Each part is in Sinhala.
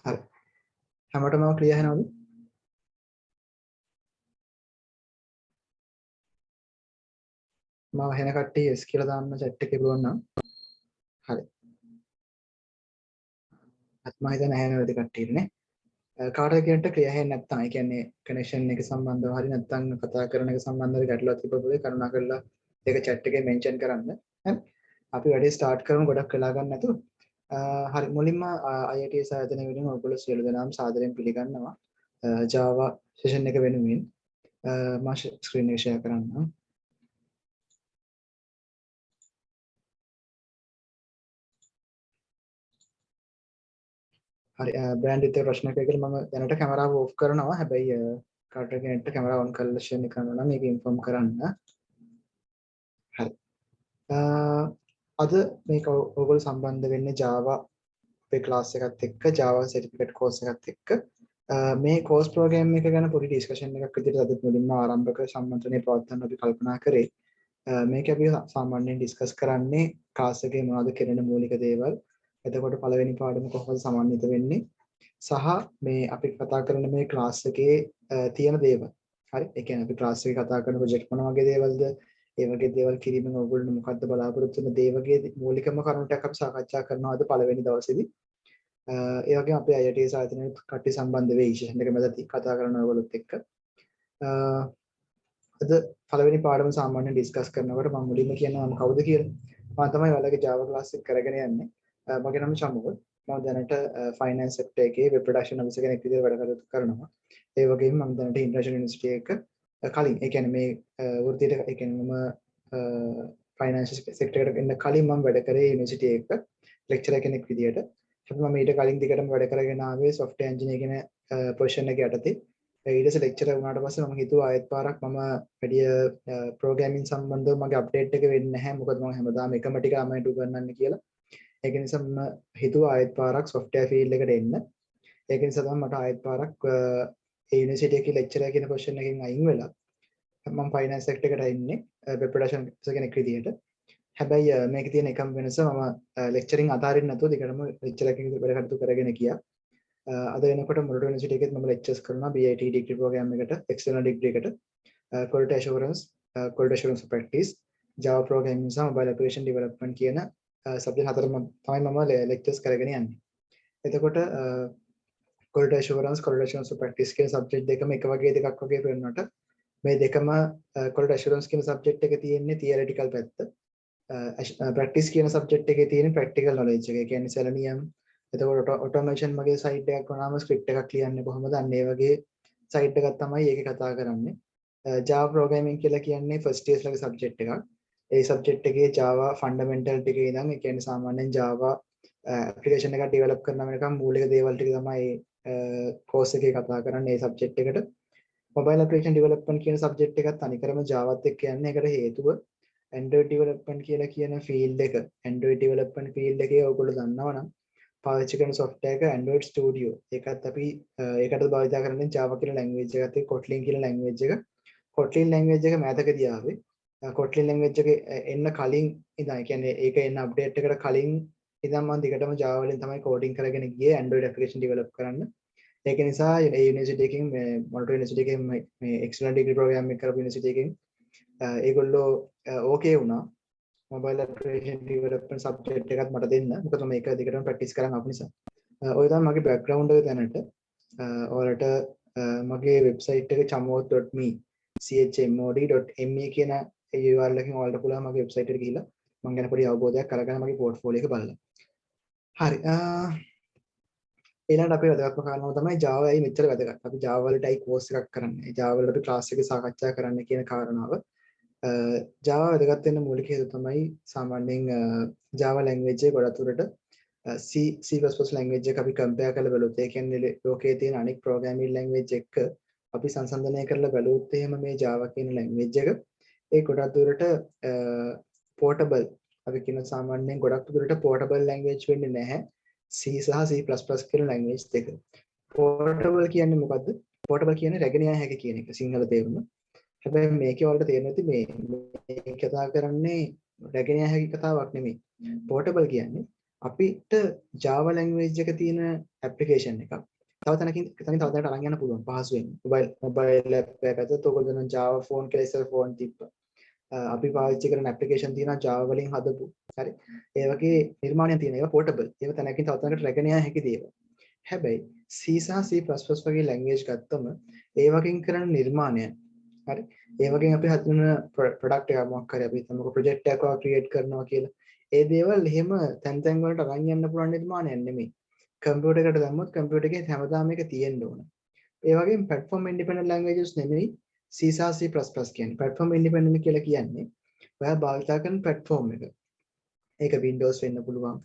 හරි. හැමෝටම ක්ලියර් වෙනවද? මම වෙන කට්ටිය S කියලා දාන්න chat එකේ පුළුවන් නම්. හරි. අත් මම හිතන්නේ නැහැ නේද කට්ටියට නේ. කාටද කියන්නට ක්ලියර් වෙන්නේ නැත්නම් ඒ කියන්නේ කනෙක්ෂන් එක සම්බන්ධව හරි නැත්නම් කතා කරන එක සම්බන්ධව ගැටලුවක් තිබුණොත් කරුණාකරලා ඒක chat එකේ මෙන්ෂන් කරන්න. හරි. අපි වැඩේ ස්ටාර්ට් කරමු ගොඩක් වෙලා ගන්න නැතුව. හරි මුලින්ම IITS ආයතනය වෙනුවෙන් ඔයගොල්ලෝ සියලු දෙනාම සාදරයෙන් පිළිගන්නවා. Java session එක වෙනුවෙන් මම ස්ක්‍රීන් එක share කරන්නම්. හරි බ්‍රෑන්ඩ් එකේ ප්‍රශ්නයක් කියලා මම දැනට කැමරාව ඕෆ් කරනවා. හැබැයි කාටද කෙනෙක්ට කැමරාව ඔන් කරලා ෂෙයාර් කරනවා නම් මේක ඉන්ෆෝම් කරන්න. හරි. අද මේක ඔයගොල්ලෝ සම්බන්ධ වෙන්නේ Java අපේ ක්ලාස් එකත් එක්ක Java certificate course එකත් එක්ක මේ course program එක ගැන පොඩි discussion එකක් විදිහට අද මුලින්ම ආරම්භක සම්මන්ත්‍රණය පවත්වන්න අපි කල්පනා කරේ. මේක අපි සාමාන්‍යයෙන් ඩිස්කස් කරන්නේ ක්ලාස් එකේ මොනවද කෙරෙන මූලික දේවල්. එතකොට පළවෙනි පාඩම කොහොමද සමන්විත වෙන්නේ? සහ මේ අපි කතා කරන මේ ක්ලාස් එකේ තියෙන දේවල්. හරි. ඒ කියන්නේ අපි ක්ලාස් එකේ කතා කරන ප්‍රොජෙක්ට් මොන වගේ දේවල්ද? ඒ වගේ දේවල් කිරීමෙන් ඔයගොල්ලෝ මොකද්ද බලාපොරොත්තු වෙන දේ වගේ මූලිකම කරුණු ටිකක් අපි සාකච්ඡා කරනවා අද පළවෙනි දවසේදී. ඒ වගේම අපේ IIT සායතනයේ කට්ටිය සම්බන්ධ වෙයි විශේෂයෙන් එක මැද කතා කරන ඔයගොල්ලොත් එක්ක. අද පළවෙනි පාඩම සාමාන්‍යයෙන් ඩිස්කස් කරනකොට මම මුලින්ම කියනවා මම කවුද කියලා. මම තමයි ඔයාලගේ Java class එක කරගෙන යන්නේ. මගේ නම චමුල්. මම දැනට finance sector එකේ web production officer කෙනෙක් විදිහට වැඩ කටයුතු කරනවා. ඒ වගේම මම දැනට international university එක කලින් ඒ කියන්නේ මේ වෘත්තියට ඒ කියන්නේ මම finance sector එකට එන්න කලින් මම වැඩ කරේ university එක lecturer කෙනෙක් විදිහට. මම ඊට කලින් දිගටම වැඩ කරගෙන ආවේ software engineer කියන position එක යටතේ. ඊට පස්සේ lecturer වුණාට පස්සේ මම හිතුවා ආයෙත් පාරක් මම වැඩි programming සම්බන්ධව මගේ update එක වෙන්නේ නැහැ. මොකද මම හැමදාම එකම ටික අමයට උගන්වන්නේ කියලා. ඒක නිසා මම හිතුවා ආයෙත් පාරක් software field එකට එන්න. ඒක නිසා තමයි මට ආයෙත් පාරක් ඒ university එකේ lecturer කියන position එකෙන් අයින් වෙලා මම finance sector එකට ඉන්නේ web production කෙනෙක් විදිහට. හැබැයි මේකේ තියෙන එකම වෙනස මම lecturing අතාරින්න නැතුව දිගටම lecturer කෙනෙක් වැඩ කටයුතු කරගෙන ගියා. අද වෙනකොට මොරටු යුනිවර්සිටි එකෙත් මම lectures කරනවා BIT degree program එකට external degree එකට quality assurance practice Java programming සහ mobile application development කියන subject හතරම තමයි මම lectures කරගෙන යන්නේ. එතකොට quality assurance practice කියන subject දෙකම එක වගේ දෙකක් වගේ වෙනකොට මේ දෙකම quality assurance කියන subject එකේ තියෙන්නේ theoretical පැත්ත. practice කියන subject එකේ තියෙන practical knowledge එක. ඒ කියන්නේ selenium එතකොට automation මගේ site එකක් වුණාම script එකක් ලියන්නේ කොහොමද? අන්න ඒ වගේ site එකක් තමයි ඒකේ කතා කරන්නේ. Java programming කියලා කියන්නේ first year ලගේ subject එකක්. ඒ subject එකේ Java fundamental ටික ඉඳන් ඒ කියන්නේ සාමාන්‍යයෙන් Java application එකක් develop කරනවා වෙනකම් මූලික දේවල් ටික තමයි course එකේ කතා කරන්නේ ඒ subject එකට. mobile application development කියන subject එකත් අනිකරම Java ත් එක්ක යන්නේ. ඒකට හේතුව Android development කියලා කියන field එක. Android development field එකේ ඔයගොල්ලෝ දන්නවනම් පාවිච්චි කරන software එක Android Studio. ඒකත් අපි ඒකට භාවිත කරන්නේ Java කියන language එකත් එක්ක Kotlin කියන language එක. Kotlin language එක මෑතකදී ආවේ. Kotlin language එක එන්න කලින් ඉඳන් ඒ කියන්නේ ඒක එන්න update එකට කලින් ඉඳන් මම දිගටම Java වලින් තමයි coding කරගෙන ගියේ Android application develop කරන්න. ඒක නිසා ඒ university එකකින් මේ මොරටු university එකකින් මේ external degree program එක කරපු university එකකින් ඒගොල්ලෝ okay වුණා. mobile application development subject එකත් මට දෙන්න. මොකද මම ඒක දිගටම practice කරන් ආපු නිසා. ඔය තමයි මගේ background එක දැනට. ඔයාලට මගේ website එක chamoth.me chmod.me කියන URL එකකින් ඔයාලට පුළුවන් මගේ website එකට ගිහිල්ලා මම ගැන පොඩි අවබෝධයක් අරගන්න මගේ portfolio එක බලන්න. හරි. ඊළඟට අපේ වැදගත්ම කාරණාව තමයි Java ඇයි මෙච්චර වැදගත්. අපි Java වලටයි course එකක් කරන්නේ. Java වලට අපි class එකේ සාකච්ඡා කරන්න කියන කාරණාව. Java වැදගත් වෙන්න මූලික හේතුව තමයි සාමාන්‍යයෙන් Java language එක ගොඩක් දුරට C++ language එක අපි compare කරලා බලුවොත් ඒ කියන්නේ ලෝකයේ තියෙන අනෙක් programming language එක අපි සංසන්දනය කරලා බලුවොත් එහෙම මේ Java කියන language එක ඒ ගොඩක් දුරට portable අපි කියන සාමාන්‍යයෙන් ගොඩක් දුරට portable language වෙන්නේ නැහැ C සහ C++ කියන language දෙක. portable කියන්නේ මොකද්ද? portable කියන්නේ රැගෙන යා හැකි කියන එක සිංහල තේරුම. හැබැයි මේකේ වලට තේරෙන්නේ නැති මේ කතා කරන්නේ රැගෙන යා හැකි කතාවක් නෙමෙයි. portable කියන්නේ අපිට Java language එක තියෙන application එකක් තව තැනකින් තව තැනකට අරන් යන්න පුළුවන් පහසුවෙන්. mobile app එකක ඇතුළත ඔයගොල්ලෝ දැන් Java phone කියලා ඉස්සර phone තිබ්බා. අපි පාවිච්චි කරන application තියෙනවා Java වලින් හදපු. හරි. ඒ වගේ නිර්මාණයක් තියෙනවා. ඒවා portable. ඒවා තැනකින් තව තැනකට රැගෙන යා හැකි දේවල්. හැබැයි C සහ C++ වගේ language ගත්තම ඒ වගේන් කරන නිර්මාණය හරි. ඒ වගේම අපි හදන product එකක් මොකක් හරි අපි හිතමුකෝ project එකක් create කරනවා කියලා. ඒ දේවල් එහෙම තැන් තැන් වලට අරන් යන්න පුළුවන් නිර්මාණයක් නෙමෙයි. කම්පියුටර් එකට දැම්මොත් කම්පියුටර් එකේ හැමදාම මේක තියෙන්න ඕන. ඒ වගේම platform independent languages නෙමෙයි C සහ C++ කියන්නේ. platform independent කියලා කියන්නේ ඔයා භාවිත කරන platform එක. ඒක Windows වෙන්න පුළුවන්,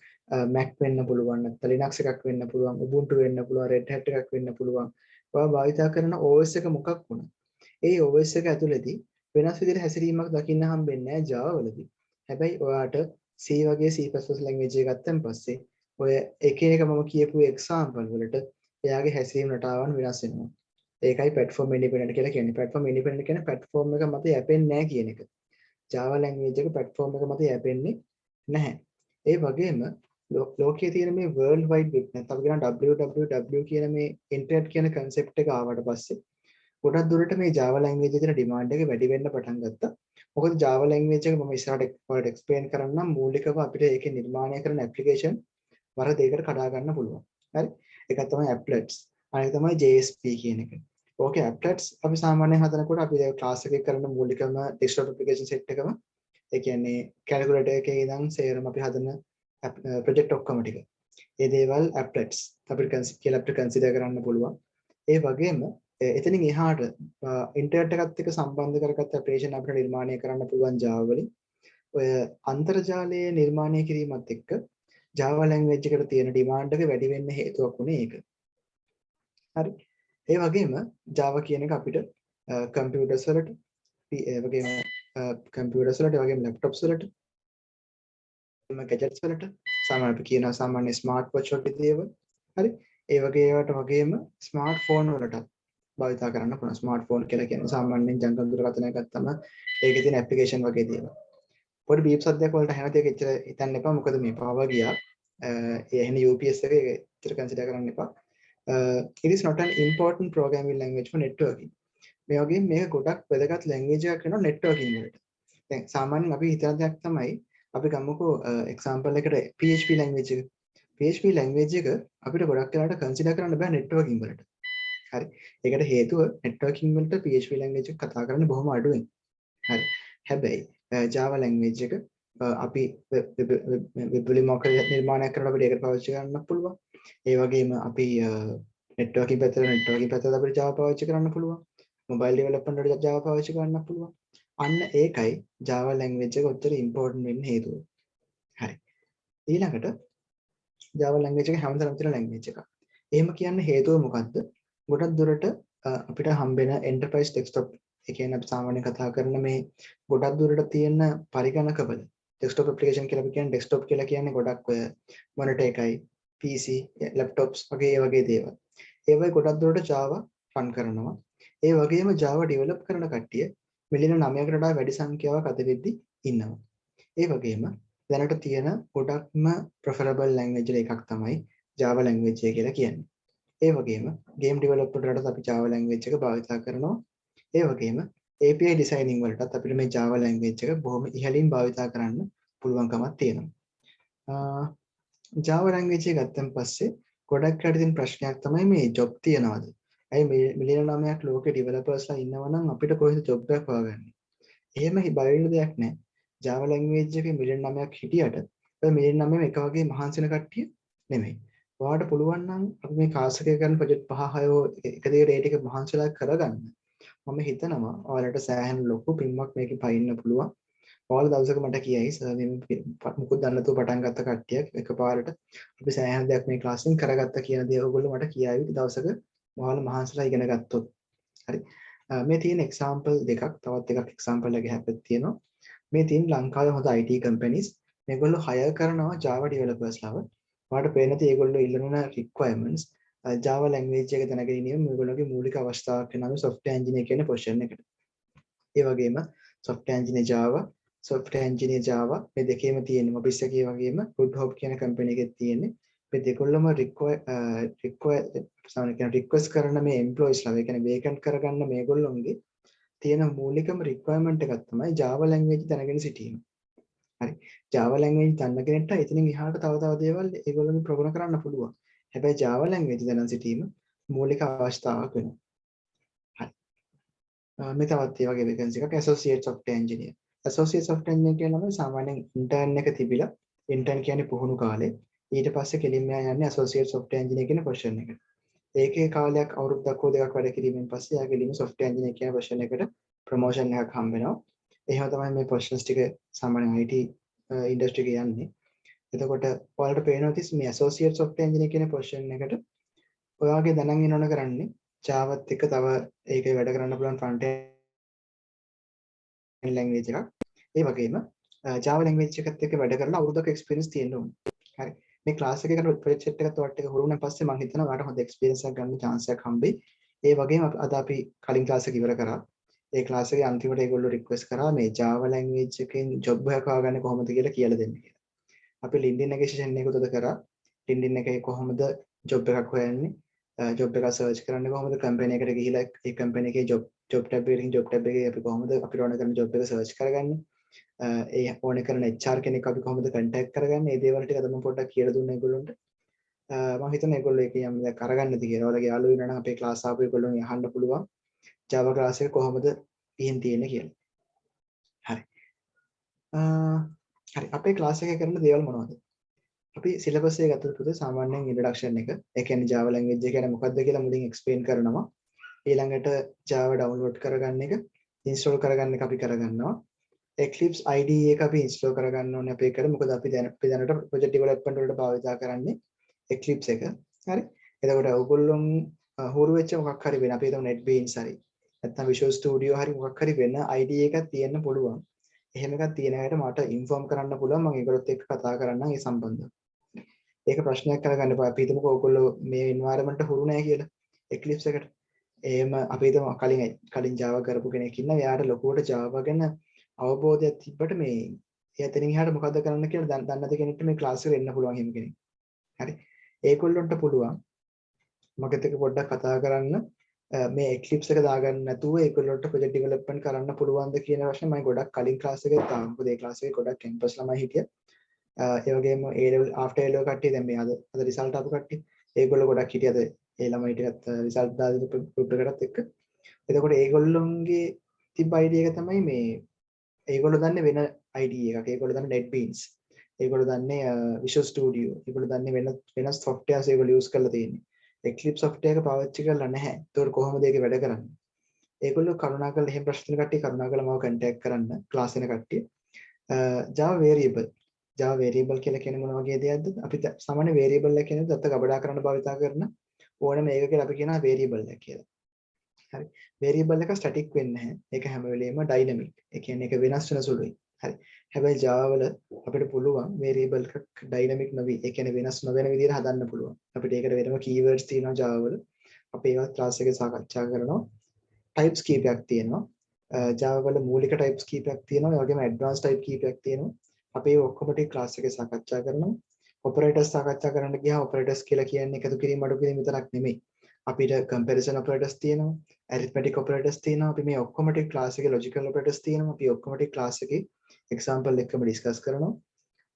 Mac වෙන්න පුළුවන්, නැත්නම් Linux එකක් වෙන්න පුළුවන්, Ubuntu වෙන්න පුළුවන්, Red Hat එකක් වෙන්න පුළුවන්. ඔයා භාවිත කරන OS එක මොකක් වුණත් ඒ OS එක ඇතුළේදී වෙනස් විදිහට හැසිරීමක් දකින්න හම්බෙන්නේ නැහැ Java වලදී. හැබැයි ඔයාට C වගේ C++ language එක ගත්තන් පස්සේ ඔය එක එක මම කියපු example වලට එයාගේ හැසිරීම රටාවන් වෙනස් වෙනවා. ඒකයි platform independent කියලා කියන්නේ. platform independent කියන්නේ platform එක මත යැපෙන්නේ නැහැ කියන එක. Java language එක platform එක මත යැපෙන්නේ නැහැ. ඒ වගේම ලෝකයේ තියෙන මේ world wide web නැත්නම් අපි කියන www කියන මේ internet කියන concept එක ආවට පස්සේ ගොඩක් දුරට මේ Java language එකේ demand එක වැඩි වෙන්න පටන් ගත්තා. මොකද Java language එක මම ඉස්සරහට ඔයාලට explain කරන්නම් මූලිකව අපිට ඒකේ නිර්මාණය කරන application වර දෙකකට කඩා ගන්න පුළුවන්. හරි? එකක් තමයි applets. අනික තමයි JSP කියන එක. ඕකේ applets අපි සාමාන්‍යයෙන් හදනකොට අපි ඒ class එකේ කරන මූලිකම desktop application set එකම ඒ කියන්නේ calculator එකේ ඉඳන් සේරම අපි හදන project ඔක්කොම ටික. ඒ දේවල් applets අපිට කියලා අපිට consider කරන්න පුළුවන්. ඒ වගේම එතනින් එහාට ඉන්ටර්නෙට් එකත් එක්ක සම්බන්ධ කරගත්ත application අපිට නිර්මාණය කරන්න පුළුවන් Java වලින්. ඔය අන්තර්ජාලයේ නිර්මාණය කිරීමත් එක්ක Java language එකට තියෙන demand එක වැඩි වෙන්න හේතුවක් උනේ ඒක. හරි. ඒ වගේම Java කියන එක අපිට computers වලට ඒ වගේම computers වලට ඒ වගේම laptops වලට gadgets වලට සාමාන්‍ය අපි කියන සාමාන්‍ය smart watch වගේ දේවල්. හරි. ඒ වගේ ඒවාට වගේම smartphone වලට භාවිත කරන්න පුළුවන්. smartphone කියලා කියන්නේ සාමාන්‍යයෙන් ජංගම දුරකථනයක් ගත්තම ඒකේ තියෙන application වගේ දේවල්. පොඩි බීප් සද්දයක් වලට ඇහෙන දෙයක් එච්චර හිතන්න එපා. මොකද මේ power ගියා. ඒ ඇහෙන UPS එක එච්චර consider කරන්න එපා. It is not an important programming language for networking. මේ වගේ මේක ගොඩක් වැදගත් language එකක් වෙනවා networking වලට. දැන් සාමාන්‍යයෙන් අපි හිතන දෙයක් තමයි අපි ගමුකෝ example එකට PHP language එක. PHP language එක අපිට ගොඩක් වෙලාවට consider කරන්න බෑ networking වලට. හරි. ඒකට හේතුව networking වලට PHP language එක කතා කරන්නේ බොහොම අඩුවෙන්. හරි. හැබැයි Java language එක අපි web වලින් මොකද නිර්මාණයක් කරලා අපිට ඒකට පාවිච්චි කරන්න පුළුවන්. ඒ වගේම අපි networking පැත්තට අපිට Java පාවිච්චි කරන්න පුළුවන්. mobile development වලට Java පාවිච්චි කරන්න පුළුවන්. අන්න ඒකයි Java language එක උත්තර important වෙන්න හේතුව. හරි. ඊළඟට Java language එක හැමදාම තියෙන language එකක්. එහෙම කියන්න හේතුව මොකද්ද? ගොඩක් දුරට අපිට හම්බෙන enterprise desktop ඒ කියන්නේ අපි සාමාන්‍යයෙන් කතා කරන මේ ගොඩක් දුරට තියෙන පරිගණකවල desktop application කියලා අපි කියන්නේ desktop කියලා කියන්නේ ගොඩක් ඔය monitor එකයි PC laptops වගේ දේවල්. ඒ වගේ ගොඩක් දුරට Java run කරනවා. ඒ වගේම Java develop කරන කට්ටිය මිලියන 9කට වඩා වැඩි සංඛ්‍යාවක් අද වෙද්දි ඉන්නවා. ඒ වගේම දැනට තියෙන ගොඩක්ම preferable language එකක් තමයි Java language එක කියලා කියන්නේ. ඒ වගේම game development වලට අපි Java language එක භාවිත කරනවා. ඒ වගේම API designing වලටත් අපිට මේ Java language එක බොහොම ඉහළින් භාවිත කරන්න පුළුවන්කමක් තියෙනවා. Java language එක ගත්තන් පස්සේ ගොඩක් අයට තියෙන ප්‍රශ්නයක් තමයි මේ job තියනවාද? ඇයි මේ මිලියන 9ක් ලෝකේ developers ලා ඉන්නවා නම් අපිට කොහෙද job එකක් හොයාගන්නේ? එහෙම බය වෙන්න දෙයක් නැහැ. Java language එකේ මිලියන 9ක් හිටියට ඔය මිලියන 9ම එක වගේ මහන්සි වෙන කට්ටිය නෙමෙයි. ඔයාලට පුළුවන් නම් අපි මේ class එකේ කරන project 5-6 එක දිගට ඒ ටික මහන්සිලා කරගන්න. මම හිතනවා ඔයාලට සෑහෙන ලොකු පින්මක් මේකේ පයින්න පුළුවන්. ඔයාලා දවසක මට කියයි සර් මේ මුකුත් දන්නේ නැතුව පටන් ගත්ත කට්ටියක් එකපාරට අපි සෑහෙන දෙයක් මේ class එකෙන් කරගත්තා කියන දේ ඔයගොල්ලෝ මට කියයි දවසක ඔයාලා මහන්සිලා ඉගෙන ගත්තොත්. හරි. මේ තියෙන example දෙකක් තවත් එකක් example එකක් හැපෙත් තියෙනවා. මේ තියෙන ලංකාවේ හොඳ IT companies මේගොල්ලෝ hire කරනවා Java developers ලාව. ඔයාලට පේන තේ ඒගොල්ලෝ ඉල්ලන requirements Java language එක දැනගෙන ඉන්නේ මේගොල්ලෝගේ මූලික අවස්ථාවක් වෙනවා software engineer කියන position එකට. ඒ වගේම software engineer Java software engineer Java මේ දෙකේම තියෙනවා. ඔෆිස් එකේ වගේම Good Hope කියන කම්පැනි එකේ තියෙන්නේ. මේ දෙකොල්ලම රික්වෙස්ට් කරන මේ එම්ප්ලොයිස්ලා ඒ කියන්නේ වේකන්ට් කරගන්න මේගොල්ලොන්ගේ තියෙන මූලිකම රික්වයර්මන්ට් එකක් තමයි Java language දැනගෙන සිටීම. හරි. Java language දන්න කෙනෙක්ට එතනින් එහාට තව දේවල් ඒගොල්ලෝගේ ප්‍රොග්‍රෑම් කරන්න පුළුවන්. හැබැයි Java language දැනන් සිටීම මූලික අවශ්‍යතාවයක් වෙනවා. හරි. මේ තවත් ඒ වගේ vacancy එකක් associate software engineer. associate software engineer කියනම සාමාන්‍යයෙන් intern එක තිබිලා intern කියන්නේ පුහුණු කාලේ. ඊට පස්සේ කෙලින්ම යන්නේ associate software engineer කියන position එකට. ඒකේ කාලයක් අවුරුද්දක් හෝ දෙකක් වැඩ කිරීමෙන් පස්සේ යා කෙලින්ම software engineer කියන position එකට promotion එකක් හම්බ වෙනවා. එහෙම තමයි මේ positions ටික සාමාන්‍යයෙන් IT industry එකේ යන්නේ. එතකොට ඔයාලට පේනවා තිස් මේ associate software engineer කියන position එකට ඔයාගේ දැනන් ඉන්න ඕන කරන්නේ Java ත් එක්ක තව ඒකේ වැඩ කරන්න පුළුවන් front end language එකක්. ඒ වගේම Java language එකත් එක්ක වැඩ කරලා අවුරුද්දක experience තියෙන්න ඕනේ. හරි. මේ class එකකට project එකත් ඔයාලට එක හුරු වුණාන් පස්සේ මම හිතනවා ඔයාලට හොඳ experience එකක් ගන්න chance එකක් හම්බෙයි. ඒ වගේම අද අපි කලින් class එක ඉවර කරා. ඒ class එකේ අන්තිමට ඒගොල්ලෝ request කරා මේ Java language එකෙන් job එකක් හොයාගන්නේ කොහොමද කියලා දෙන්න කියලා. අපි LinkedIn එකේ session එකක උදද කරා. LinkedIn එකේ කොහොමද job එකක් හොයන්නේ? job එක search කරන්නේ කොහොමද? company එකට ගිහිලා ඒ company එකේ job tab එකකින් job tab එකේ අපි කොහොමද අපිට ඕන කරන job එක search කරගන්නේ? ඒ ඕන කරන HR කෙනෙක් අපි කොහොමද contact කරගන්නේ? මේ දේවල් ටික අද මම පොඩ්ඩක් කියලා දුන්නා ඒගොල්ලන්ට. මම හිතන්නේ ඒගොල්ලෝ ඒක යම් දෙයක් අරගන්නද කියලා. ඔයාලගේ යාළුවෝ ඉන්නවා නම් අපේ class ආපු ඒගොල්ලෝන් අහන්න පුළුවන්. Java class එක කොහොමද ඉහින් තියෙන්නේ කියලා. හරි. හරි අපේ class එකේ කරන දේවල් මොනවද? අපි syllabus එක ගත්තොත් පුතේ සාමාන්‍යයෙන් introduction එක. ඒ කියන්නේ Java language එක කියන්නේ මොකක්ද කියලා මුලින් explain කරනවා. ඊළඟට Java download කරගන්න එක, install කරගන්න එක අපි කරගන්නවා. Eclipse IDE එක අපි install කරගන්න ඕනේ අපේ එකට. මොකද අපි දැනට project development වලට භාවිත කරන්නේ Eclipse එක. හරි. එතකොට ඔයගොල්ලොන් හුරු වෙච්ච මොකක් හරි වෙන අපි හිතමු NetBeans හරි. නැත්නම් Visual Studio හරි මොකක් හරි වෙන IDE එකක් තියෙන්න පුළුවන්. එහෙම එකක් තියෙන අයට මට ඉන්ෆෝම් කරන්න පුළුවන්. මම ඒගොල්ලොත් එක්ක කතා කරන්නම් ඒ සම්බන්ධව. ඒක ප්‍රශ්නයක් කරගන්න එපා. අපි හිතමුකෝ ඔයගොල්ලෝ මේ environment හුරු නැහැ කියලා Eclipse එකට. එහෙම අපි හිතමු කලින් Java කරපු කෙනෙක් ඉන්නවා. එයාට ලොකුවට Java ගැන අවබෝධයක් තිබ්බට මේ එතනින් එහාට මොකද්ද කරන්න කියලා දන්නේ නැති කෙනෙක්ට මේ ක්ලාස් එකට එන්න පුළුවන් එහෙම කෙනෙක්. හරි. ඒගොල්ලන්ට පුළුවන් මගත් එක්ක පොඩ්ඩක් කතා කරන්න මේ Eclipse එක දාගන්න නැතුව ඒගොල්ලන්ට project development කරන්න පුළුවන්ද කියන ප්‍රශ්නේ මම ගොඩක් කලින් ක්ලාස් එකේ තාම මොකද ඒ ක්ලාස් එකේ ගොඩක් campus ළමයි හිටියා. ඒ වගේම A level after A level කට්ටිය දැන් මේ අද result ආපු කට්ටිය ඒගොල්ලෝ ගොඩක් හිටියද ඒ ළමයි ටිකත් result දාගෙන group එකකටත් එක්ක. එතකොට ඒගොල්ලොන්ගේ තිබ්බ idea එක තමයි මේ ඒගොල්ලෝ දන්නේ වෙන idea එකක්. ඒගොල්ලෝ දන්නේ NetBeans. ඒගොල්ලෝ දන්නේ Visual Studio. ඒගොල්ලෝ දන්නේ වෙනස් softwares ඒගොල්ලෝ use කරලා තියෙන්නේ. Eclipse software එක පාවිච්චි කරලා නැහැ. ඒතකොට කොහොමද ඒක වැඩ කරන්නේ? ඒගොල්ලෝ කරුණාකරලා එහෙම ප්‍රශ්න කට්ටිය කරුණාකරලා මාව contact කරන්න class එක කට්ටිය. Java variable කියලා කියන්නේ මොන වගේ දෙයක්ද? අපි සාමාන්‍ය variable එක කියන්නේ දත්ත ගබඩා කරන්න භාවිතා කරන ඕනම එකක අපි කියනවා variable එක කියලා. හරි. variable එක static වෙන්නේ නැහැ. ඒක හැම වෙලෙම dynamic. ඒ කියන්නේ ඒක වෙනස් වෙන සුළුයි. හරි. හැබැයි Java වල අපිට පුළුවන් variable එකක් dynamic නොවි. ඒ කියන්නේ වෙනස් නොවන විදිහට හදන්න පුළුවන්. අපිට ඒකට වෙනම keywords තියෙනවා Java වල. අපි ඒවත් class එකේ සාකච්ඡා කරනවා. types කීපයක් තියෙනවා. Java වල මූලික types කීපයක් තියෙනවා. ඒ වගේම advanced type කීපයක් තියෙනවා. අපි ඒ ඔක්කොම ටික class එකේ සාකච්ඡා කරනවා. operators සාකච්ඡා කරන්න ගියා operators කියලා කියන්නේ එකතු කිරීම අඩු කිරීම විතරක් නෙමෙයි. අපිට comparison operators තියෙනවා, arithmetic operators තියෙනවා. අපි මේ ඔක්කොම ටික class එකේ logical operators තියෙනවා. අපි ඔක්කොම ටික class එකේ example එක්කම discuss කරනවා.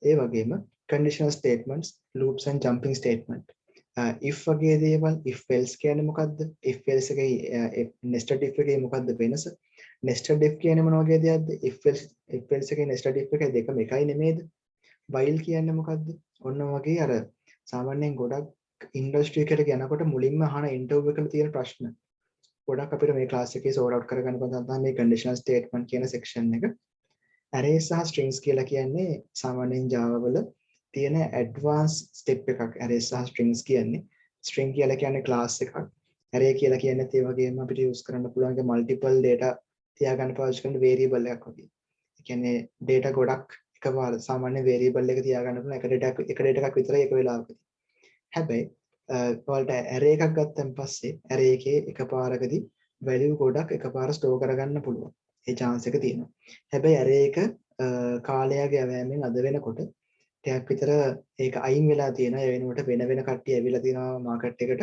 ඒ වගේම conditional statements, loops and jumping statement. if වගේ දේවල් if else කියන්නේ මොකද්ද? if else එකේ nested if එකේ මොකද්ද වෙනස? nested if කියන්නේ මොන වගේ දෙයක්ද? if else එකේ nested if එකේ දෙකම එකයි නෙමෙයිද? while කියන්නේ මොකද්ද? ඔන්න වගේ අර සාමාන්‍යයෙන් ගොඩක් ඉන්ඩස්ට්‍රි එකට යනකොට මුලින්ම අහන ඉන්ටර්වියු එකේ තියෙන ප්‍රශ්න ගොඩක් අපිට මේ ක්ලාස් එකේ sort out කරගන්න පුළුවන් තමයි මේ conditional statement කියන section එක. arrays සහ strings කියලා කියන්නේ සාමාන්‍යයෙන් Java වල තියෙන advanced step එකක්. arrays සහ strings කියන්නේ string කියලා කියන්නේ class එකක්. array කියලා කියන්නේ ඒ වගේම අපිට use කරන්න පුළුවන් multiple data තියාගන්න පාවිච්චි කරන variable එකක් වගේ. ඒ කියන්නේ data ගොඩක් එකපාර සාමාන්‍ය variable එක තියාගන්න පුළුවන් එක data එකක් විතරයි එක වෙලාවකදී. හැබැයි ඔයාලට array එකක් ගත්තන් පස්සේ array එකේ එකපාරකදී value ගොඩක් එකපාර store කරගන්න පුළුවන්. ඒ chance එක තියෙනවා. හැබැයි array එක කාලයගේ ඇවෑමෙන් අද වෙනකොට ටයක් විතර ඒක අයින් වෙලා තියෙනවා. ඒ වෙනුවට වෙන වෙන කට්ටිය ඇවිල්ලා තියෙනවා මාකට් එකට.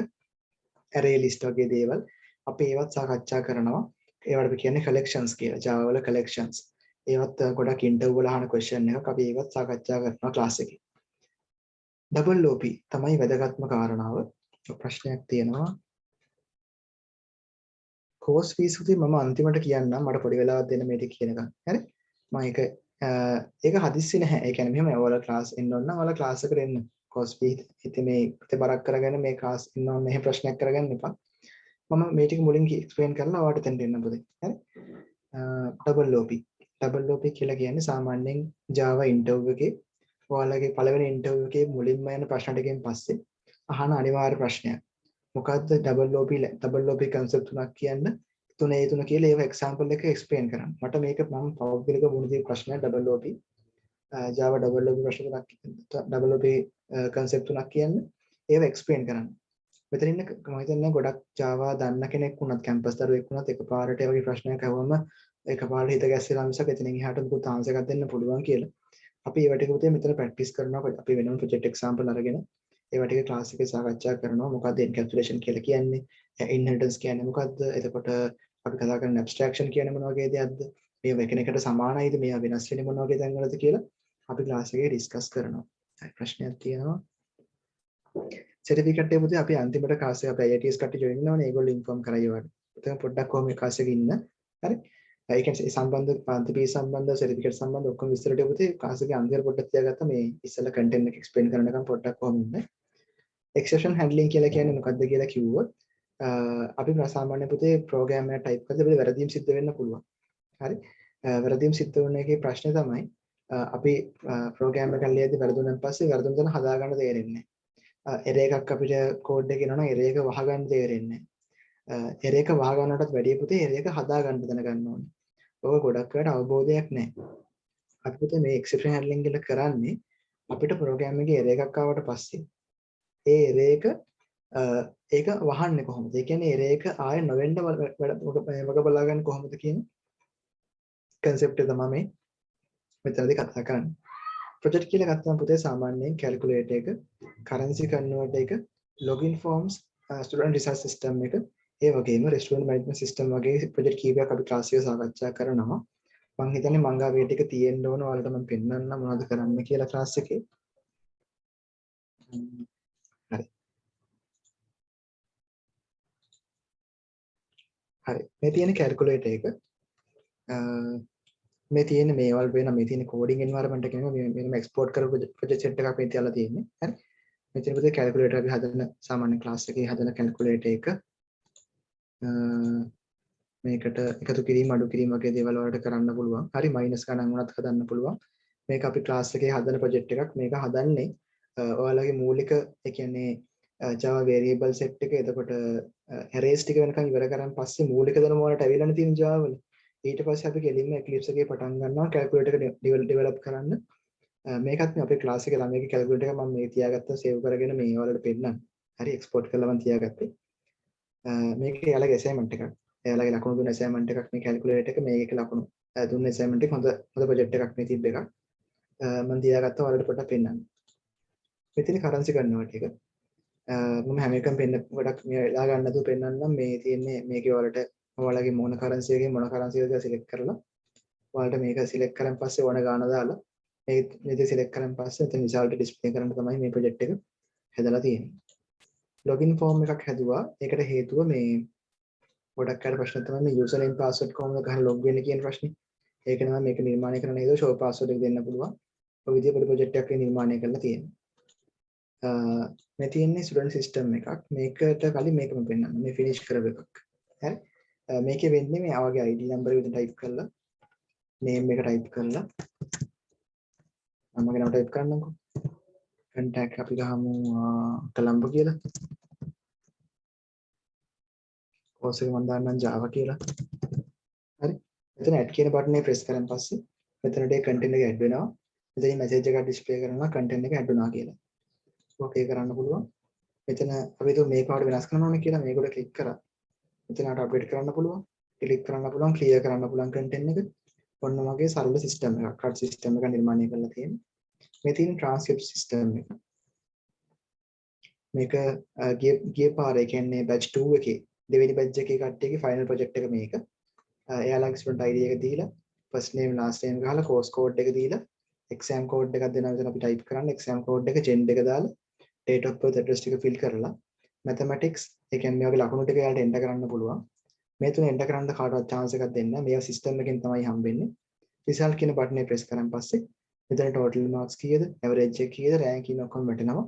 array list වගේ දේවල් අපි ඒවත් සාකච්ඡා කරනවා. ඒවට අපි කියන්නේ collections කියලා. Java වල collections. ඒවත් ගොඩක් ඉන්ටර්වයුව වල අහන question එකක්. අපි ඒවත් සාකච්ඡා කරනවා ක්ලාස් එකේ. double OP තමයි වැදගත්ම කාරණාව. ප්‍රශ්නයක් තියෙනවා. course fees උදේ මම අන්තිමට කියන්නම්. මට පොඩි වෙලාවක් දෙන්න මේ ටික කියනකම්. හරි? මම ඒක හදිස්සි නැහැ. ඒ කියන්නේ මෙහෙම ඔයාලා ක්ලාස් එන්න ඕන නම් ඔයාලා ක්ලාස් එකට එන්න. course fee ඉතින් මේ පිට බරක් කරගෙන මේ ක්ලාස් එන්න ඕන මෙහෙම ප්‍රශ්නයක් කරගන්න එපා. මම මේ ටික මුලින් එක්ස්ප්ලেইন කරලා ඔයාලට දෙන්න දෙන්න පුතේ. හරි? double OP. double OP කියලා කියන්නේ සාමාන්‍යයෙන් Java interview එකේ ඔයාලගේ පළවෙනි interview එකේ මුලින්ම යන ප්‍රශ්න ටිකෙන් පස්සේ අහන අනිවාර්ය ප්‍රශ්නයක්. මොකද්ද double OP concept තුනක් කියන්න තුන කියලා ඒව example එක explain කරන්න. මට මේක මම පෞද්ගලික වුණදී ප්‍රශ්නයක් double OP Java double OP ප්‍රශ්න තුනක් double OP concept තුනක් කියන්න ඒව explain කරන්න. මෙතන ඉන්න මම හිතන්නේ ගොඩක් Java දන්න කෙනෙක් වුණත් campus දරුවෙක් වුණත් එකපාරට ඒ වගේ ප්‍රශ්නයක් අහුවම එකපාරට හිත ගැස්සෙලා මිසක එතනින් එහාට මොකද answer එකක් දෙන්න පුළුවන් කියලා. අපි ඒවට ටික මෙතන practice කරනවා. අපි වෙනම project example අරගෙන ඒවා ටික ක්ලාස් එකේ සාකච්ඡා කරනවා. මොකක්ද encapsulation කියලා කියන්නේ? inheritance කියන්නේ මොකක්ද? එතකොට අපි කතා කරන abstraction කියන්නේ මොන වගේ දෙයක්ද? මේවා එකිනෙකට සමානයිද? මේවා වෙනස් වෙන්නේ මොන වගේ තැන්වලද කියලා අපි ක්ලාස් එකේ ඩිස්කස් කරනවා. හරි ප්‍රශ්නයක් තියෙනවා. සර්ටිෆිකේට් එක පුතේ අපි අන්තිමට ක්ලාස් එක අපේ IITS කට්ටිය ජොයින් වෙනවනේ. ඒගොල්ලෝ ඉන්ෆෝම් කරයි ඔයාලට. එතන පොඩ්ඩක් කොහොම ක්ලාස් එකේ ඉන්න. හරි? ඒ කියන්නේ සම්බන්ධ පාන්ති පී සම්බන්ධ සර්ටිෆිකේට් සම්බන්ධ ඔක්කොම විස්තර ටික පුතේ ක්ලාස් එකේ අන්තිමට පොඩ්ඩක් තියාගත්තා. මේ ඉස්සෙල්ලා කන්ටෙන්ට් එක එක්ස්ප්ලেইন කරනකම් පොඩ්ඩක් කොහොම ඉන්නේ. exception handling කියලා කියන්නේ මොකක්ද කියලා කිව්වොත් අපි සාමාන්‍ය පුතේ ප්‍රෝග්‍රෑම් එක ටයිප් කරද්දී අපිට වැරදීම් සිද්ධ වෙන්න පුළුවන්. හරි? වැරදීම් සිද්ධ වෙන එකේ ප්‍රශ්නේ තමයි අපි ප්‍රෝග්‍රෑම් එකක් ලියද්දී වැරදුනන් පස්සේ වැරදුන තැන හදාගන්න තේරෙන්නේ නැහැ. error එකක් අපිට කෝඩ් එකේ එනවනම් error එක වහගන්න තේරෙන්නේ නැහැ. error එක වහගන්නටත් වැඩිය පුතේ error එක හදාගන්න දැනගන්න ඕනේ. ඔක ගොඩක් වෙලාවට අවබෝධයක් නැහැ. අපි පුතේ මේ exception handling කියලා කරන්නේ අපිට ප්‍රෝග්‍රෑම් එකේ error එකක් ආවට පස්සේ ඒ error ඒක වහන්නේ කොහොමද? ඒ කියන්නේ error එක ආයෙ නොවෙන්න වග බලා ගන්න කොහොමද කියන concept එක තමයි මේ මෙතනදී කතා කරන්නේ. project කියලා ගත්තම පුතේ සාමාන්‍යයෙන් calculator එක, currency converter එක, login forms, student research system එක, ඒ වගේම restaurant management system වගේ project කීපයක් අපි class එකේ සාකච්ඡා කරනවා. මම හිතන්නේ මං ගාව මේ ටික තියෙන්න ඕන ඔයාලට මම පෙන්නන්න මොනවද කරන්න කියලා class එකේ. හරි. හරි මේ තියෙන කැල්කියුලේටර් එක මේ තියෙන මේවල් වෙන මේ තියෙන කෝඩින් එන්වයරන්මන්ට් එක නෙමෙයි මෙන්න එක්ස්පෝර්ට් කරපු ප්‍රොජෙක්ට් සෙට් එකක් මේ තියලා තියෙන්නේ හරි මෙතන පුතේ කැල්කියුලේටර් අපි හදන සාමාන්‍ය ක්ලාස් එකේ හදන කැල්කියුලේටර් එක මේකට එකතු කිරීම අඩු කිරීම වගේ දේවල් වලට කරන්න පුළුවන් හරි මයිනස් ගණන් වුණත් හදන්න පුළුවන් මේක අපි ක්ලාස් එකේ හදන ප්‍රොජෙක්ට් එකක් මේක හදන්නේ ඔයාලගේ මූලික ඒ කියන්නේ Java variable set එක එතකොට arrays ටික වෙනකන් ඉවර කරන් පස්සේ මූලික දැනුම වලට ඇවිල්ලානේ තියෙන Java වල. ඊට පස්සේ අපි ගෙලින්ම Eclipse එකේ පටන් ගන්නවා calculator එක develop කරන්න. මේකත් මේ අපේ ක්ලාස් එකේ ළමයිගේ calculator එක මම මේ තියාගත්තා save කරගෙන මේ වලට පෙන්නන්න. හරි export කරලා මම තියාගත්තේ. මේක එයාලගේ assignment එකක්. එයාලගේ ලකුණු දුන්න assignment එකක් මේ calculator එක මේක ලකුණු දුන්න assignment එක හොඳ project එකක් මේ තිබ්බ එකක්. මම තියාගත්තා ඔයාලට පොඩ්ඩක් පෙන්නන්න. මෙතන currency converter එක මම හැම එකම පෙන්න ගොඩක් මේ වෙලා ගන්න නැතුව පෙන්නන්නම් මේ තියෙන්නේ මේකේ වලට ඔයාලගේ මොන කරන්සි එකේ මොන කරන්සි එකද සිලෙක්ට් කරලා ඔයාලට මේක සිලෙක්ට් කරන් පස්සේ ඕන ගාන දාලා මේ විදිහට සිලෙක්ට් කරන් පස්සේ එතන රිසල්ට් ඩිස්ප්ලේ කරන්න තමයි මේ ප්‍රොජෙක්ට් එක හදලා තියෙන්නේ ලොගින් ෆෝම් එකක් හැදුවා ඒකට හේතුව මේ ගොඩක් අය ප්‍රශ්න තමයි මේ යූසර් නේම් පාස්වර්ඩ් කොහොමද ගහලා ලොග් වෙන්නේ කියන ප්‍රශ්නේ ඒක නම මේක නිර්මාණය කරන්න හේතුව ෂෝ පාස්වර්ඩ් එක දෙන්න පුළුවන් ඔය විදිහේ පොඩි ප්‍රොජෙක්ට් එකක් නිර්මාණය කරලා තියෙනවා මේ තියෙන්නේ ස්ටුඩන්ට් සිස්ටම් එකක් මේකට කලින් මේක මම පෙන්නන්න මේ ෆිනිෂ් කරව එකක් හරි මේකේ වෙන්නේ මේ ආවගේ ID නම්බර් එක ටයිප් කරලා name එක ටයිප් කරලා මම මගේ නම ටයිප් කරන්නම්කෝ contact අපි ගහමු කොළඹ කියලා course එක මම දාන්නම් Java කියලා හරි මෙතන add කියන බටන් එක press කරන් පස්සේ මෙතනට ඒ content එක add වෙනවා මෙතන message එකක් display කරනවා content එක add වුණා කියලා ඕකේ කරන්න පුළුවන් මෙතන අපි මේ පාඩ වෙනස් කරන්න ඕනේ කියලා මේකට ක්ලික් කරා මෙතනට අප්ඩේට් කරන්න පුළුවන් ඩිලීට් කරන්න පුළුවන් ක්ලියර් කරන්න පුළුවන් content එක ඔන්න වගේ සරල සිස්ටම් එකක් කාඩ් සිස්ටම් එකක් නිර්මාණය කරලා තියෙනවා. මේ තියෙන ට්‍රාන්ස්ක්‍රිප්ට් සිස්ටම් එක. මේක ගිය පාරේ කියන්නේ බැච් 2 එකේ දෙවෙනි බැච් එකේ කට්ටියගේ ෆයිනල් ප්‍රොජෙක්ට් එක මේක. එයාලගේ ස්ටුඩන්ට් ID එක දීලා ෆස්ට් නේම් ලාස්ට් නේම් ගහලා කෝස් කෝඩ් එක දීලා එක්සෑම් කෝඩ් එකක් දෙනවා. එතන අපි ටයිප් කරන්න එක්සෑම් කෝඩ් එක ජෙන්ඩර් එක දාලා date of birth address ටික fill කරලා mathematics ඒ කියන්නේ මේ වගේ ලකුණු ටික එයාලට එන්ටර් කරන්න පුළුවන්. මේ තුන එන්ටර් කරන්න කාටවත් chance එකක් දෙන්න නැහැ. මේවා සිස්ටම් එකෙන් තමයි හම්බෙන්නේ. result කියන බටන් එක press කරන් පස්සේ මෙතන total marks කීයද, average එක කීයද, rank කියන ඔක්කොම වැටෙනවා.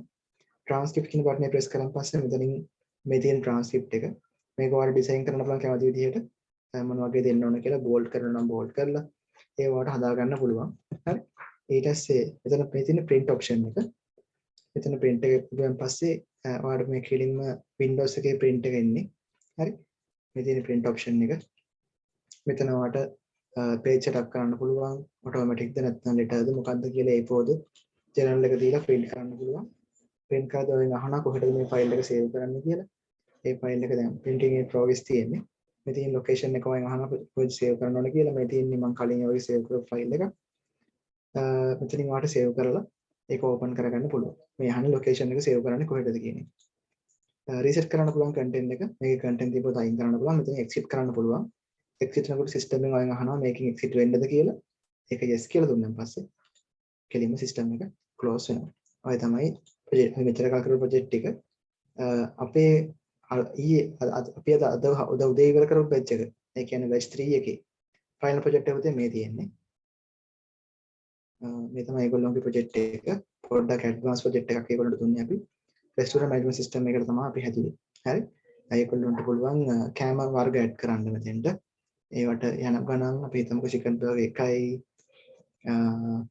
transcript කියන බටන් එක press කරන් පස්සේ මෙතනින් මේ තියෙන transcript එක මේක ඔයාලා ඩිසයින් කරන්න පුළුවන් කැමති විදිහට මොන වගේ දෙන්න ඕන කියලා bold කරනවා නම් bold කරලා ඒ වලට හදා ගන්න පුළුවන්. හරි. ඊට පස්සේ මෙතන මේ තියෙන print option එක. මෙතන print එක පිටුවෙන් පස්සේ ඔයාලට මේ කෙලින්ම Windows එකේ print එක එන්නේ. හරි. මේ තියෙන print option එක. මෙතන ඔයාලට page setup කරන්න පුළුවන්. automatic ද නැත්නම් letter ද මොකක්ද කියලා A4 ද general එක දීලා print කරන්න පුළුවන්. print කරලා ඔයන් අහනවා කොහෙටද මේ file එක save කරන්න කියලා. ඒ file එක දැන් printing in progress තියෙන්නේ. මේ තියෙන location එක ඔයන් අහනවා කොහෙද save කරන්න ඕන කියලා. මේ තියෙන්නේ මම කලින් ඔය save කරපු file එක. මෙතනින් ඔයාලට save කරලා ඒක open කරගන්න පුළුවන්. මේ අහන location එක save කරන්නේ කොහෙටද කියන එක. reset කරන්න පුළුවන් content එක. මේකේ content තිබ්බොත් අයින් කරන්න පුළුවන්. මෙතන exit කරන්න පුළුවන්. exit කරනකොට system එකෙන් ඔයන් අහනවා මේකෙන් exit වෙන්නද කියලා. ඒක yes කියලා දුන්නාන් පස්සේ කෙලින්ම system එක close වෙනවා. ඔය තමයි මෙතන කල් කරපු project එක. අපේ ඊයේ අපි අද උදේ ඉවර කරපු batch එක. ඒ කියන්නේ batch 3 එකේ final project එක මේ තියෙන්නේ. මේ තමයි ඒගොල්ලෝගේ project එක. පොඩ්ඩක් advanced project එකක් ඒගොල්ලන්ට දුන්නේ අපි. restaurant management system එකට තමයි අපි හැදුවේ. හරි. ඒගොල්ලන්ට පුළුවන් කෑම වර්ග add කරන්න මෙතෙන්ට. ඒවට යන ගණන් අපි හිතමුකෝ chicken burger එකයි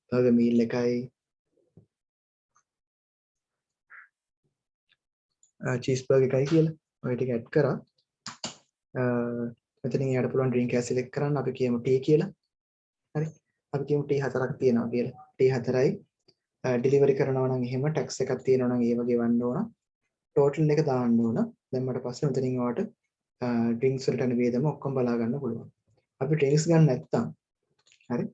burger meal එකයි cheese burger එකයි කියලා. ඔය ටික add කරා. මෙතනින් එයාට පුළුවන් drink එක select කරන්න. අපි කියමු tea කියලා. හරි. අපි කියමු tea 4ක් තියෙනවා කියලා. tea 4යි delivery කරනවා නම් එහෙම tax එකක් තියෙනවා නම් ඒව ගෙවන්න ඕන. total එක දාන්න ඕන. දැම්මට පස්සේ මෙතනින් ඔයාලට drinks වලට යන වේදම ඔක්කොම බලා ගන්න පුළුවන්. අපි drinks ගන්න නැත්තම් හරි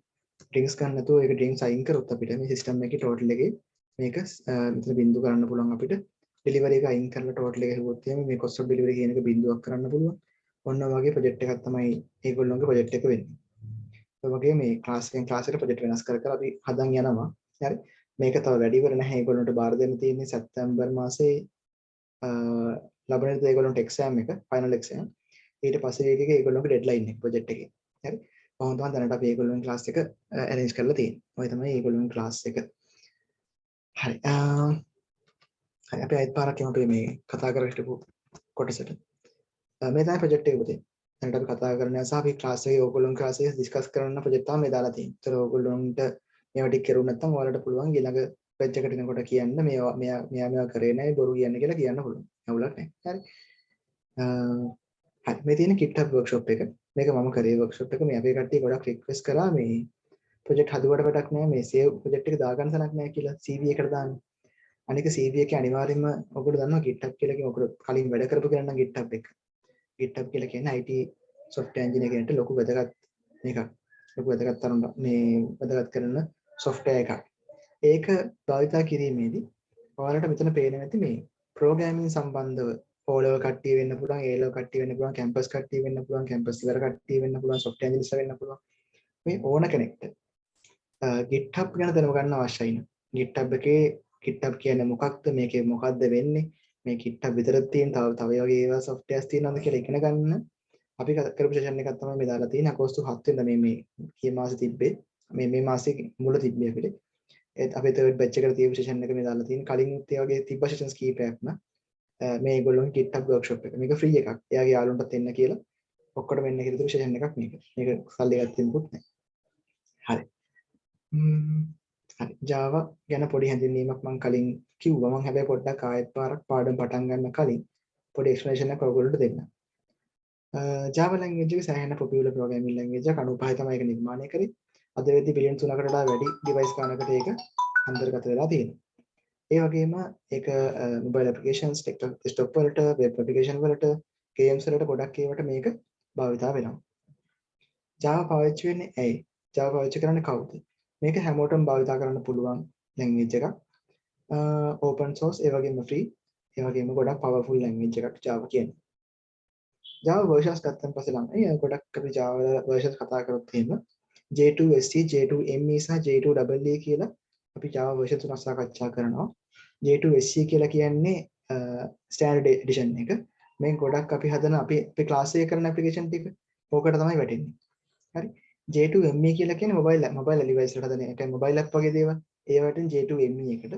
drinks ගන්න නැතුව ඒක drinks අයින් කරොත් අපිට මේ system එකේ total එකේ මේක මෙතන බිංදු කරන්න පුළුවන් අපිට delivery එක අයින් කරලා total එක හෙව්වොත් එහෙම මේ cost of delivery කියන එක බිංදුවක් කරන්න පුළුවන්. ඔන්න වගේ project එකක් තමයි ඒගොල්ලෝගේ project එක වෙන්නේ. ඒ වගේ මේ class එකෙන් class එකට project වෙනස් කර කර අපි හදන් යනවා. හරි. මේක තව වැඩි ඉවර නැහැ. ඒගොල්ලන්ට බාර දෙන්න තියෙන්නේ සැප්තැම්බර් මාසේ ලබන ඒගොල්ලන්ට exam එක final exam. ඊට පස්සේ ඒකේ ඒගොල්ලන්ගේ deadline එක project එකේ. හරි. කොහොමද දැනට අපි ඒගොල්ලන්ගේ class එක arrange කරලා තියෙන්නේ. ඔය තමයි ඒගොල්ලන්ගේ class එක. හරි. හරි අපි අයිත් පාරක් යමු මේ කතා කරලා හිටපු කොටසට. මේ තමයි project එක පුතේ. දැනට අපි කතා කරන නිසා අපි class එකේ ඕගොල්ලෝගේ class එකේ discuss කරන project තමයි මේ දාලා තියෙන්නේ. ඒතර ඕගොල්ලොන්ට මේවා ටික කරුණ නැත්නම් ඔයාලට පුළුවන් ඊළඟ batch එකට එනකොට කියන්න මෙයා කරේ නැහැ බොරු කියන්නේ කියලා කියන්න පුළුවන්. අවුලක් නැහැ. හරි. හරි මේ තියෙන GitHub workshop එක. මේක මම කරේ workshop එක. මේ අපේ කට්ටිය ගොඩක් request කරා මේ project හදුවට වැඩක් නැහැ මේ save project එක දාගන්න තැනක් නැහැ කියලා CV එකට දාන්න. අනික CV එකේ අනිවාර්යයෙන්ම ඔයගොල්ලෝ දන්නවා GitHub කියලා කියන ඔයගොල්ලෝ කලින් වැඩ කරපු කෙනා නම් GitHub එක. GitHub කියලා කියන්නේ IT software engineer කෙනෙක්ට ලොකු වැදගත් එකක්. ලොකු වැදගත් තරම් මේ වැදගත් කරන software එකක්. ඒක භාවිතා කිරීමේදී ඔයාලට මෙතන පේන නැති මේ programming සම්බන්ධව O level කට්ටිය වෙන්න පුළුවන්, A level කට්ටිය වෙන්න පුළුවන්, campus කට්ටිය වෙන්න පුළුවන්, campus ඉවර කට්ටිය වෙන්න පුළුවන්, software engineers වෙන්න පුළුවන්. මේ ඕන කෙනෙක්ට GitHub ගැන දැනගන්න අවශ්‍යයි නේ. GitHub එකේ GitHub කියන්නේ මොකක්ද? මේකේ මොකක්ද වෙන්නේ? මේ GitHub විතරක් තියෙන තව වගේ ඒවා softwares තියෙනවද කියලා ඉගෙන ගන්න අපි කරපු session එකක් තමයි මේ දාලා තියෙන්නේ. අගෝස්තු 7 වෙනිදා මේ කී මාසෙ තිබ්බේ. මේ මාසේ මුල තිබ්බේ අපිට. ඒත් අපේ third batch එකට තියෙපු session එක මේ දාලා තියෙන්නේ. කලින් ඒ වගේ තිබ්බ sessions කීපයක්ම මේ ඒගොල්ලෝගේ GitHub workshop එක. මේක free එකක්. එයාගේ යාළුවන්ටත් එන්න කියලා ඔක්කොටම එන්න කියලා තිබු session එකක් මේක. මේක සල්ලි ගත්තේ මොකුත් නැහැ. හරි. හරි. Java ගැන පොඩි හැඳින්වීමක් මම කලින් කිව්වා. මම හැබැයි පොඩ්ඩක් ආයෙත් පාරක් පාඩම් පටන් ගන්න කලින් පොඩි explanation එකක් ඔයගොල්ලන්ට දෙන්න. Java language එක සෑහෙන popular programming language එකක් 95 තමයි ඒක නිර්මාණය කරේ. අද වෙද්දී බිලියන් 3කට වඩා වැඩි device ගණනකට ඒක අන්තර්ගත වෙලා තියෙනවා. ඒ වගේම ඒක mobile applications, desktop වලට, web application වලට, games වලට ගොඩක් ඒවට මේක භාවිතා වෙනවා. Java පාවිච්චි වෙන්නේ ඇයි? Java පාවිච්චි කරන්නේ කවුද? මේක හැමෝටම භාවිත කරන්න පුළුවන් language එකක්. open source ඒ වගේම free ඒ වගේම ගොඩක් powerful language එකක් Java කියන්නේ. Java versions ගත්තන් පස්සේ ළමයි ගොඩක් අපි Java versions කතා කරොත් එහෙම J2SE, J2ME සහ J2EE කියලා අපි Java version තුනක් සාකච්ඡා කරනවා. J2SE කියලා කියන්නේ standard edition එක. මේ ගොඩක් අපි හදන අපි class එකේ කරන application ටික ඕකට තමයි වැටෙන්නේ. හරි. J2ME කියලා කියන්නේ mobile device වලට හදන එක mobile app වගේ දේවල්. ඒවට J2ME එකට.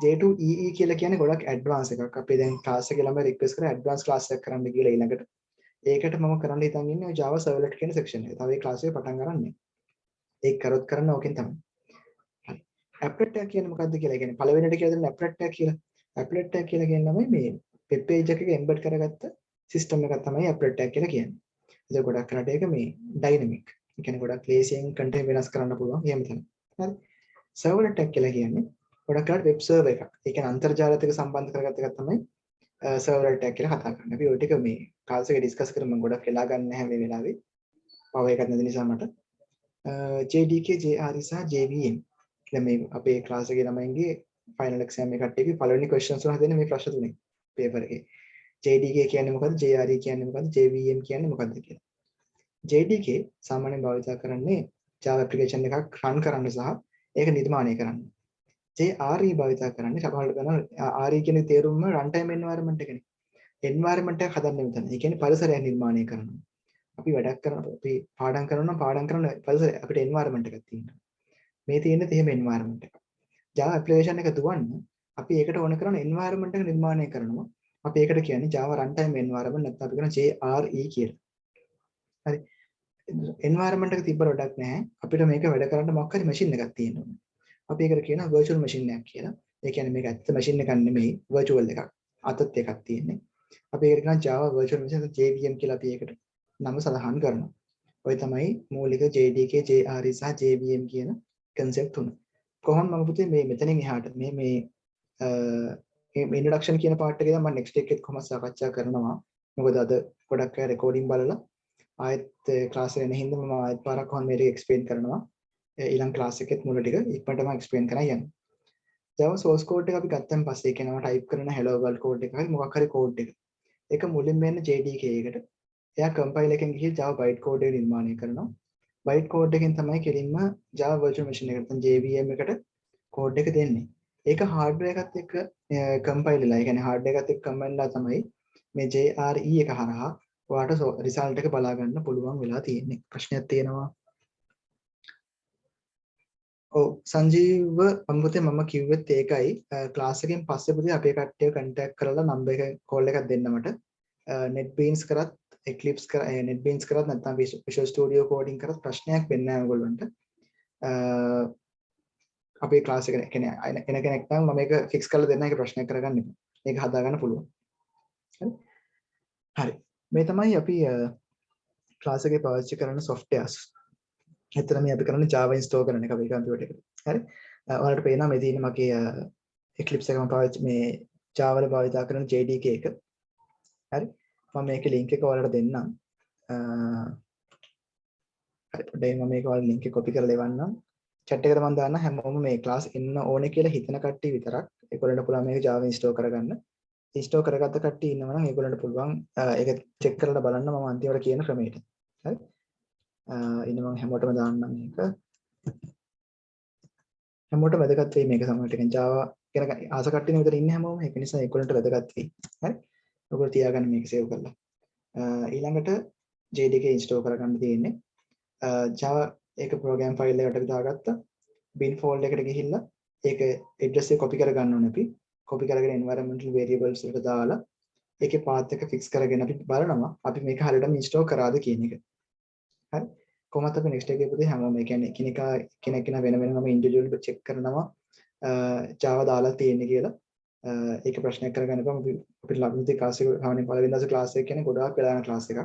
J2EE කියලා කියන්නේ ගොඩක් advanced එකක්. අපි දැන් class එකේ ළමයි request කරලා advanced class එකක් කරන්න කියලා ඊළඟට. ඒකට මම කරන්න හිතන් ඉන්නේ Java servlet කියන section එක. තව ඒ class එක පටන් ගන්න. ඒක කරොත් කරන්න ඕකෙන් තමයි. හරි. applet tag කියන්නේ මොකක්ද කියලා. ඒ කියන්නේ පළවෙනිට කියලා දෙන applet tag කියලා. applet tag කියලා කියන්නේ මේ web page එකක embed කරගත්ත system එකක් තමයි applet tag කියලා කියන්නේ. ඒක ගොඩක් කරාට ඒක මේ dynamic. ඒ කියන්නේ ගොඩක් ලේසියෙන් content වෙනස් කරන්න පුළුවන්. එහෙම තමයි. හරි. servlet tag කියලා කියන්නේ ගොඩක් කරාට web server එකක්. ඒ කියන්නේ අන්තර්ජාලයට සම්බන්ධ කරගත්ත එකක් තමයි servlet tag කියලා කතා කරන්නේ. අපි ওই ටික මේ class එකේ discuss කරමු. මම ගොඩක් වෙලා ගන්න නැහැ මේ වෙලාවේ. පව එකක් නැති නිසා මට JDK, JRE සහ JVM. දැන් මේ අපේ class එකේ ළමයින්ගේ final exam එක කට්ටියගේ පළවෙනි questions වල හදන්නේ මේ ප්‍රශ්න තුනේ paper එකේ. JDK කියන්නේ මොකද්ද? JRE කියන්නේ මොකද්ද? JVM කියන්නේ මොකද්ද කියලා. JDK සාමාන්‍යයෙන් භාවිත කරන්නේ Java application එකක් run කරන්න සහ ඒක නිර්මාණය කරන්න. JRE භාවිත කරන්නේ සමහරවිට කරන RE කියන තේරුම runtime environment එකනේ. environment එක හදන්න මෙතන. ඒ කියන්නේ පරිසරයක් නිර්මාණය කරනවා. අපි වැඩක් කරනවා අපි පාඩම් කරන පරිසරය අපිට environment එකක් තියෙනවා. මේ තියෙන්නේ එහෙම environment එකක්. Java application එක දුවන්න අපි ඒකට ඕන කරන environment එක නිර්මාණය කරනවා. අපි ඒකට කියන්නේ Java runtime environment නැත්නම් අපි කියන JRE කියලා. හරි. environment එක තිබ්බට වැඩක් නැහැ. අපිට මේක වැඩ කරන්න මොකක් හරි machine එකක් තියෙන්න ඕනේ. අපි ඒකට කියනවා virtual machine එකක් කියලා. ඒ කියන්නේ මේක ඇත්ත machine එකක් නෙමෙයි virtual එකක්. අතත් එකක් තියෙන්නේ. අපි ඒකට කියනවා Java virtual machine JVM කියලා අපි ඒකට නම සඳහන් කරනවා. ඔය තමයි මූලික JDK, JRE සහ JVM කියන concept තුන. කොහොමද මම පුතේ මේ මෙතනින් එහාට මේ introduction කියන part එකේ මම next week එකත් කොහොමද සාකච්ඡා කරනවා. මොකද අද ගොඩක් අය recording බලලා ආයෙත් class එක එන හින්දා මම ආයෙත් පාරක් කොහොමද මේක explain කරනවා. ඊළඟ class එකෙත් මුල ටික ඉක්මනටම explain කරලා යන්න. Java source code එක අපි ගත්තන් පස්සේ ඒ කියන්නේ type කරන hello world code එක හරි මොකක් හරි code එක. ඒක මුලින්ම එන්නේ JDK එකට. එයා compile එකෙන් ගිහින් Java byte code එක නිර්මාණය කරනවා. byte code එකෙන් තමයි කෙලින්ම Java virtual machine එකට නැත්නම් JVM එකට code එක දෙන්නේ. ඒක hardware එකත් එක්ක compile වෙලා. ඒ කියන්නේ hardware එකත් එක්ක combine වෙලා තමයි මේ JRE එක හරහා ඔයාලට result එක බලා ගන්න පුළුවන් වෙලා තියෙන්නේ. ප්‍රශ්නයක් තියෙනවා? ඔව් සංජීව අම්මුතේ මම කිව්වෙත් ඒකයි ක්ලාස් එකෙන් පස්සේ පුතේ අපේ කට්ටිය කන්ටැක්ට් කරලා නම්බර් එක කෝල් එකක් දෙන්න මට NetBeans කරත් Eclipse කර NetBeans කරත් නැත්නම් Visual Studio Coding කරත් ප්‍රශ්නයක් වෙන්නේ නැහැ ඔයගොල්ලන්ට අපේ ක්ලාස් එක කියන්නේ එන කෙනෙක් නම් මම මේක ෆික්ස් කරලා දෙන්න ඒක ප්‍රශ්නයක් කරගන්න එපා මේක හදා ගන්න පුළුවන් හරි මේ තමයි අපි ක්ලාස් එකේ පාවිච්චි කරන softwares එතන මේ අපි කරන්නේ Java install කරන එක අපේ කම්පියුටර් එකට. හරි. ඔයාලට පේනවා මේ තියෙන මගේ Eclipse එක මම පාවිච්චි මේ Java වල භාවිත කරන JDK එක. හරි. මම මේකේ link එක ඔයාලට දෙන්නම්. හරි. දැන් මම මේක ඔයාලට link එක copy කරලා එවන්නම්. chat එකට මම දාන්න හැමෝම මේ class එන්න ඕනේ කියලා හිතන කට්ටිය විතරක් ඒගොල්ලන්ට පුළුවන් මේක Java install කරගන්න. install කරගත්ත කට්ටිය ඉන්නවා නම් ඒගොල්ලන්ට පුළුවන් ඒක check කරලා බලන්න මම අන්තිමට කියන ක්‍රමයට. හරි. ඉන්න මම හැමෝටම දාන්නම් මේක හැමෝටම වැදගත් වෙයි මේක සමහරට කියන්නේ Java කියන ආස කට්ටියනේ විතර ඉන්නේ හැමෝම ඒක නිසා ඒගොල්ලන්ට වැදගත් වෙයි හරි ඔයගොල්ලෝ තියාගන්න මේක සේව් කරලා ඊළඟට JDK install කරගන්න තියෙන්නේ Java ඒක program file එකකට දාගත්තා bin folder එකට ගිහිල්ලා ඒක address එක copy කරගන්න ඕනේ අපි copy කරගෙන environmental variables එකට දාලා ඒකේ path එක fix කරගෙන අපි බලනවා අපි මේක හරියටම install කරාද කියන එක හරි කොහොමද අපි next එකේ පුතේ හැමෝම ඒ කියන්නේ කෙනෙක් වෙන වෙනම ඉන්ඩිවිජුවල් චෙක් කරනවා Java දාලා තියෙන්නේ කියලා ඒක ප්‍රශ්නයක් කරගන්න එපා අපිට ලබන ක්ලාස් එක ගානේ පළවෙනි දවසේ ක්ලාස් එක කියන්නේ ගොඩාක් වෙලා යන ක්ලාස් එකක්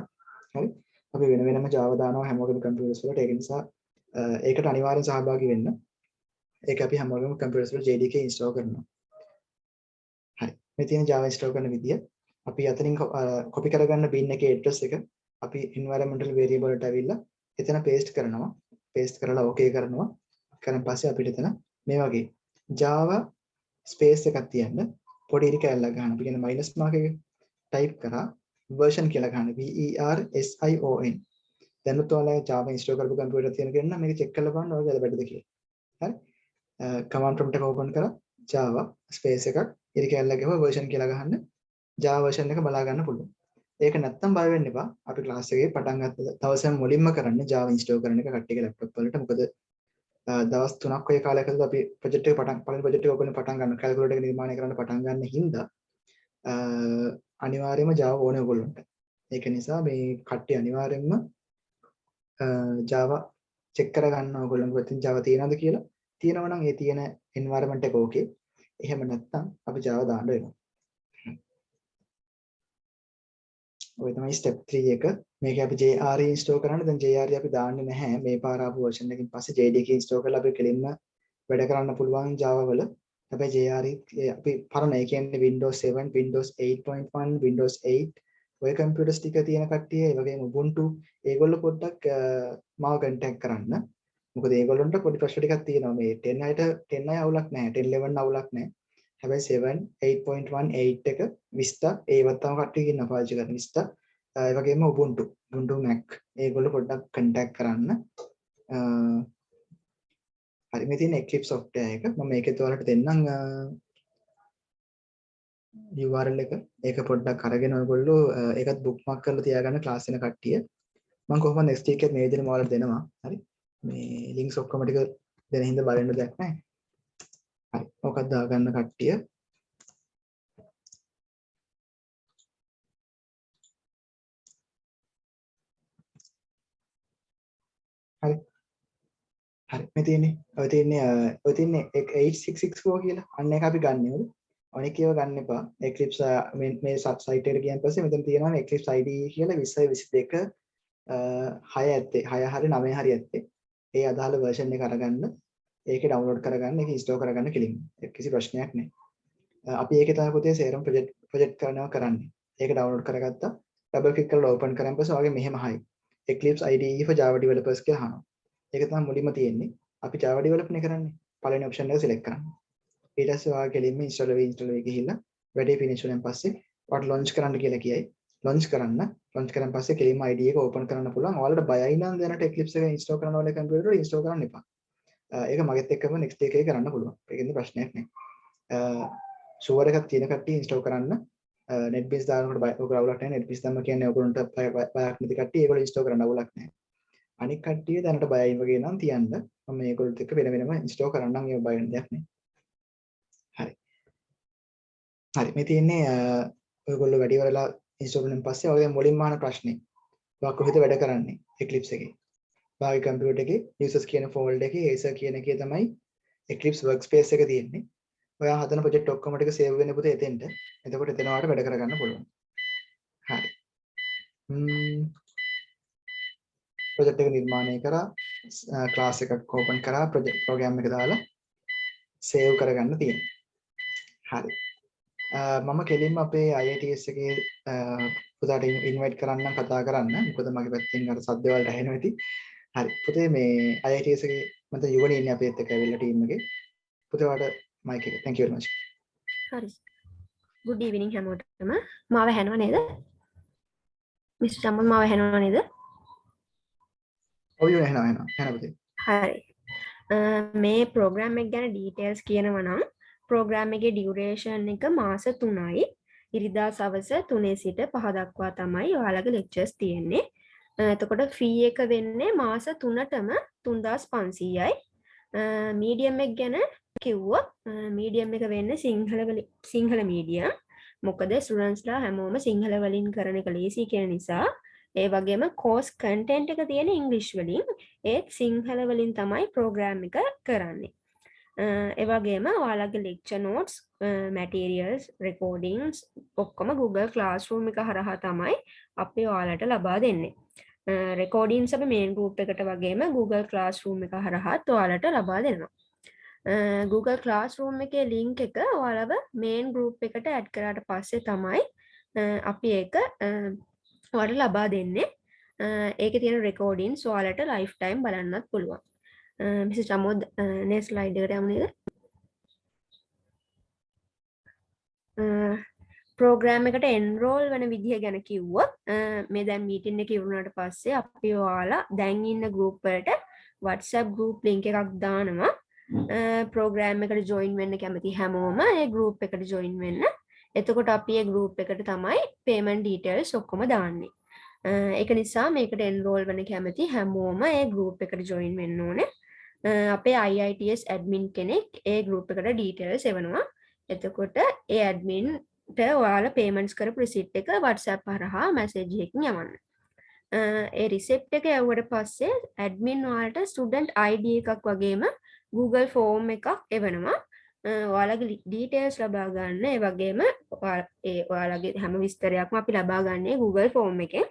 හරි අපි වෙන වෙනම Java දානවා හැමෝගෙම කම්පියුටර්ස් වලට ඒක නිසා ඒකට අනිවාර්යෙන් සහභාගී වෙන්න ඒක අපි හැමෝගෙම කම්පියුටර්ස් වල JDK install කරනවා හරි මේ තියෙන Java install කරන විදිය අපි අතනින් copy කරගන්න bin එකේ address එක අපි environmental variable වලට ඇවිල්ලා එතන paste කරනවා paste කරලා okay කරනවා. කරන් පස්සේ අපිට එතන මේ වගේ Java space එකක් තියන්න පොඩි ඉරි කැලලක් ගන්න. අපි කියන minus mark එක type කරා version කියලා ගන්න. version. දැනුත් ඔයාලා Java install කරපු computer තියෙන කෙනා මේක check කරලා බලන්න ඔයාලට වැටද කියලා. හරි. command prompt එක open කරලා Java space එකක් ඉරි කැලලක් ගහුවා version කියලා ගහන්න. Java version එක බලා ගන්න පුළුවන්. ඒක නැත්තම් බය වෙන්න එපා. අපි ක්ලාස් එකේ පටන් ගත්ත දවසම මුලින්ම කරන්නේ Java install කරන එක කට්ටියගේ laptop වලට. මොකද දවස් 3ක් ඔය කාලයකදී අපි project එක පළවෙනි project එක ඔයගොල්ලෝ පටන් ගන්න calculator එක නිර්මාණය කරන්න පටන් ගන්න හින්දා අනිවාර්යයෙන්ම Java ඕනේ ඔයගොල්ලන්ට. ඒක නිසා මේ කට්ටිය අනිවාර්යයෙන්ම Java check කරගන්න ඔයගොල්ලන්ගේ පැත්තෙන් Java තියෙනවද කියලා. තියෙනවා නම් ඒ තියෙන environment එක okay. එහෙම නැත්නම් අපි Java දාන්න වෙනවා. ඔය තමයි step 3 එක. මේක අපි JRE install කරන්න. දැන් JRE අපි දාන්නේ නැහැ. මේ පාර ආපු version එකකින් පස්සේ JDK install කරලා අපි කෙලින්ම වැඩ කරන්න පුළුවන් Java වල. හැබැයි JRE අපි පරණ ඒ කියන්නේ Windows 7, Windows 8.1, Windows 8 ඔය computers ටික තියෙන කට්ටිය ඒ වගේම Ubuntu ඒගොල්ලෝ පොඩ්ඩක් මාව contact කරන්න. මොකද ඒගොල්ලන්ට පොඩි ප්‍රශ්න ටිකක් තියෙනවා. මේ 10 අය අවුලක් නැහැ. 10 11 අවුලක් නැහැ. හැබැයි 7 8.1 8 එක Vista ඒවත් තම කට්ටිය ඉන්න පාවිච්චි කරන Vista ඒ වගේම Ubuntu Mac ඒගොල්ලෝ පොඩ්ඩක් contact කරන්න. හරි මේ තියෙන Eclipse software එක මම මේකේ ඔයාලට දෙන්නම් URL එක. ඒක පොඩ්ඩක් අරගෙන ඔයගොල්ලෝ ඒකත් bookmark කරලා තියාගන්න ක්ලාස් වෙන කට්ටිය. මම කොහොමද next week එකේ මේ විදිහට ඔයාලට දෙනවා. හරි මේ links ඔක්කොම ටික දෙන හින්දා බලන්න දෙයක් නැහැ. හරි මොකක්ද දාගන්න කට්ටිය. හරි හරි මේ තියෙන්නේ ඔය තියෙන්නේ 8664 කියලා. අන්න ඒක අපි ගන්න ඕනේ. අනික ඒවා ගන්න එපා. Eclipse මේ site එකට ගියන් පස්සේ මෙතන තියෙනවා Eclipse IDE කියලා 2022 6 ඇත්තේ 6 හරි 9 හරි ඇත්තේ. ඒ අදාළ version එක අරගන්න. ඒකේ download කරගන්න, ඒක install කරගන්න කෙලින්. කිසි ප්‍රශ්නයක් නැහැ. අපි ඒකේ තමයි පුතේ සේරම project කරනවා කරන්නේ. ඒක download කරගත්තා. double click කරලා open කරන් පස්සේ ඔයගේ මෙහෙම හයි. Eclipse IDE for Java developers කියලා අහනවා. ඒක තමයි මුලින්ම තියෙන්නේ. අපි Java development කරන්නේ. පළවෙනි option එක select කරන්න. ඊට පස්සේ ඔයාලා කෙලින්ම install වෙ ගිහිල්ලා වැඩේ finish වුණාන් පස්සේ ඔයාලට launch කරන්න කියලා කියයි. launch කරන් පස්සේ කෙලින්ම IDE එක open කරන්න පුළුවන්. ඔයාලට බයයි නම් දැනට Eclipse එක install කරන්න ඕනේ computer වල install කරන්න එපා. ඒක මගෙත් එක්කම next එකේ කරන්න පුළුවන්. ඒකෙන්ද ප්‍රශ්නයක් නැහැ. sure එකක් තියෙන කට්ටිය install කරන්න. NetBeans දානකොට ඔයගොල්ලෝ අවුලක් නැහැ. NetBeans තමයි කියන්නේ ඔයගොල්ලන්ට බයක් නැති කට්ටිය ඒගොල්ලෝ install කරන්න අවුලක් නැහැ. අනික කට්ටිය දැනට බයයි වගේ නම් තියන්න. මම මේගොල්ලොත් එක්ක වෙනම install කරන්නම්. ඒක බය වෙන දෙයක් නෙවෙයි. හරි. හරි මේ තියෙන්නේ ඔයගොල්ලෝ වැඩි වෙලා install කරන පස්සේ ඔයගේ මුලින්ම අහන ප්‍රශ්නේ. ඔයා කොහෙද වැඩ කරන්නේ Eclipse එකේ? ඔයාගේ computer එකේ users කියන folder එකේ acer කියන එකේ තමයි Eclipse workspace එක තියෙන්නේ. ඔයා හදන project ඔක්කොම ටික save වෙන්න පුතේ එතෙන්ට. එතකොට එතන ඔයාලට වැඩ කරගන්න පුළුවන්. හරි. project එක නිර්මාණය කරා class එකක් open කරා project program එක දාලා save කරගන්න තියෙනවා. හරි. මම කෙලින්ම අපේ IITS එකේ පුතාට invite කරන්නම් කතා කරන්න. මොකද මගේ පැත්තෙන් අර සද්ද වලට ඇහෙනවා ඇති. හරි. පුතේ මේ IITS එකේ මට යුවනේ ඉන්නේ අපේත් එක්ක ඇවිල්ලා ටීම් එකේ. පුතේ වාට mic එක. Thank you very much. හරි. good evening හැමෝටම. මාව ඇහෙනව නේද? Mr. චම්මල් මාව ඇහෙනව නේද? ඔව් ඇහෙනවා පුතේ. හරි. මේ program එක ගැන details කියනවා නම් program එකේ duration එක මාස 3යි. ඉරිදා සවස 3 සිට 5 දක්වා තමයි ඔයාලගේ lectures තියෙන්නේ. එතකොට fee එක වෙන්නේ මාස 3ටම 3500යි. medium එක ගැන කිව්වොත් medium එක වෙන්නේ සිංහල medium. මොකද ස්ටුඩන්ට්ස්ලා හැමෝම සිංහල වලින් කරන එක ලේසි කියන නිසා ඒ වගේම course content එක තියෙන English වලින් ඒත් සිංහල වලින් තමයි program එක කරන්නේ. ඒ වගේම ඔයාලගේ lecture notes, materials, recordings ඔක්කොම Google Classroom එක හරහා තමයි අපි ඔයාලට ලබා දෙන්නේ. recordings අපි main group එකට වගේම Google Classroom එක හරහාත් ඔයාලට ලබා දෙනවා. Google Classroom එකේ link එක ඔයාලව main group එකට add කරාට පස්සේ තමයි අපි ඒක ඔයාලට ලබා දෙන්නේ. ඒකේ තියෙන recordings ඔයාලට lifetime බලන්නත් පුළුවන්. මිස චමෝද් නේ ස්ලයිඩ් එකට යමු නේද? ප්‍රෝග්‍රෑම් එකට එන්රෝල් වෙන විදිහ ගැන කිව්වොත් මේ දැන් මීටින් එක ඉවරුණාට පස්සේ අපි ඔයාලා දැන් ඉන්න ගෲප් වලට WhatsApp group link එකක් දානවා. ප්‍රෝග්‍රෑම් එකට ජොයින් වෙන්න කැමති හැමෝම ඒ group එකට ජොයින් වෙන්න. එතකොට අපි ඒ group එකට තමයි payment details ඔක්කොම දාන්නේ. ඒක නිසා මේකට එන්රෝල් වෙන්න කැමති හැමෝම ඒ group එකට ජොයින් වෙන්න ඕනේ. අපේ IITS admin කෙනෙක් ඒ group එකට details එවනවා. එතකොට ඒ ඇඩ්මින්ට ඔයාලා පේමන්ට්ස් කරපු රිසිට් එක WhatsApp හරහා මැසේජ් එකකින් යවන්න. ඒ රිසිප්ට් එක යවුවට පස්සේ ඇඩ්මින් ඔයාලට ස්ටුඩන්ට් ID එකක් වගේම Google ෆෝම් එකක් එවනවා. ඔයාලගේ ඩීටේල්ස් ලබා ගන්න ඒ වගේම ඔයාලගේ හැම විස්තරයක්ම අපි ලබා ගන්නේ Google ෆෝම් එකෙන්.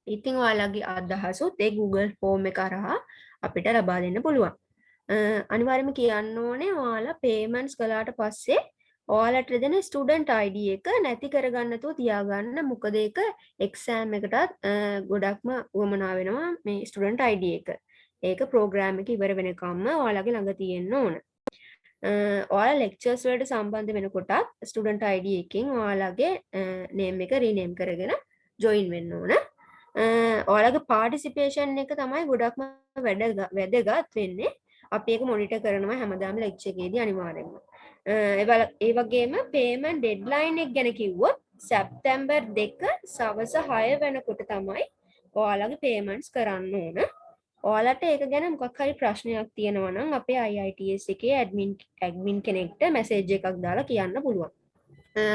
ඉතින් ඔයාලගේ අදහසුත් ඒ Google ෆෝම් එක හරහා අපිට ලබා දෙන්න පුළුවන්. අනිවාර්යයෙන්ම කියන්න ඕනේ ඔයාලා පේමන්ට්ස් කළාට පස්සේ ඔයාලට දෙන ස්ටුඩන්ට් ID එක නැති කරගන්න නැතුව තියාගන්න. මොකද ඒක එක්සෑම් එකටත් ගොඩක්ම උවමනා වෙනවා මේ ස්ටුඩන්ට් ID එක. ඒක ප්‍රෝග්‍රෑම් එක ඉවර වෙනකම්ම ඔයාලගේ ළඟ තියෙන්න ඕන. ඔයාලා ලෙක්චර්ස් වලට සම්බන්ධ වෙනකොටත් ස්ටුඩන්ට් ID එකකින් ඔයාලගේ නේම් එක රීනේම් කරගෙන ජොයින් වෙන්න ඕන. ඔයාලගේ පාටිසිපේෂන් එක තමයි ගොඩක්ම වැදගත් වෙන්නේ. අපි ඒක මොනිටර් කරනවා හැමදාම ලෙක්චර් එකේදී අනිවාර්යෙන්ම. ඒ වගේම පේමන්ට් ඩෙඩ්ලයින් එක ගැන කිව්වොත් සැප්තැම්බර් 2 සවස 6 වෙනකොට තමයි ඔයාලගේ පේමන්ට්ස් කරන්න ඕන. ඔයාලට ඒක ගැන මොකක් හරි ප්‍රශ්නයක් තියෙනවා නම් අපේ IITS එකේ ඇඩ්මින් කෙනෙක්ට මැසේජ් එකක් දාලා කියන්න පුළුවන්.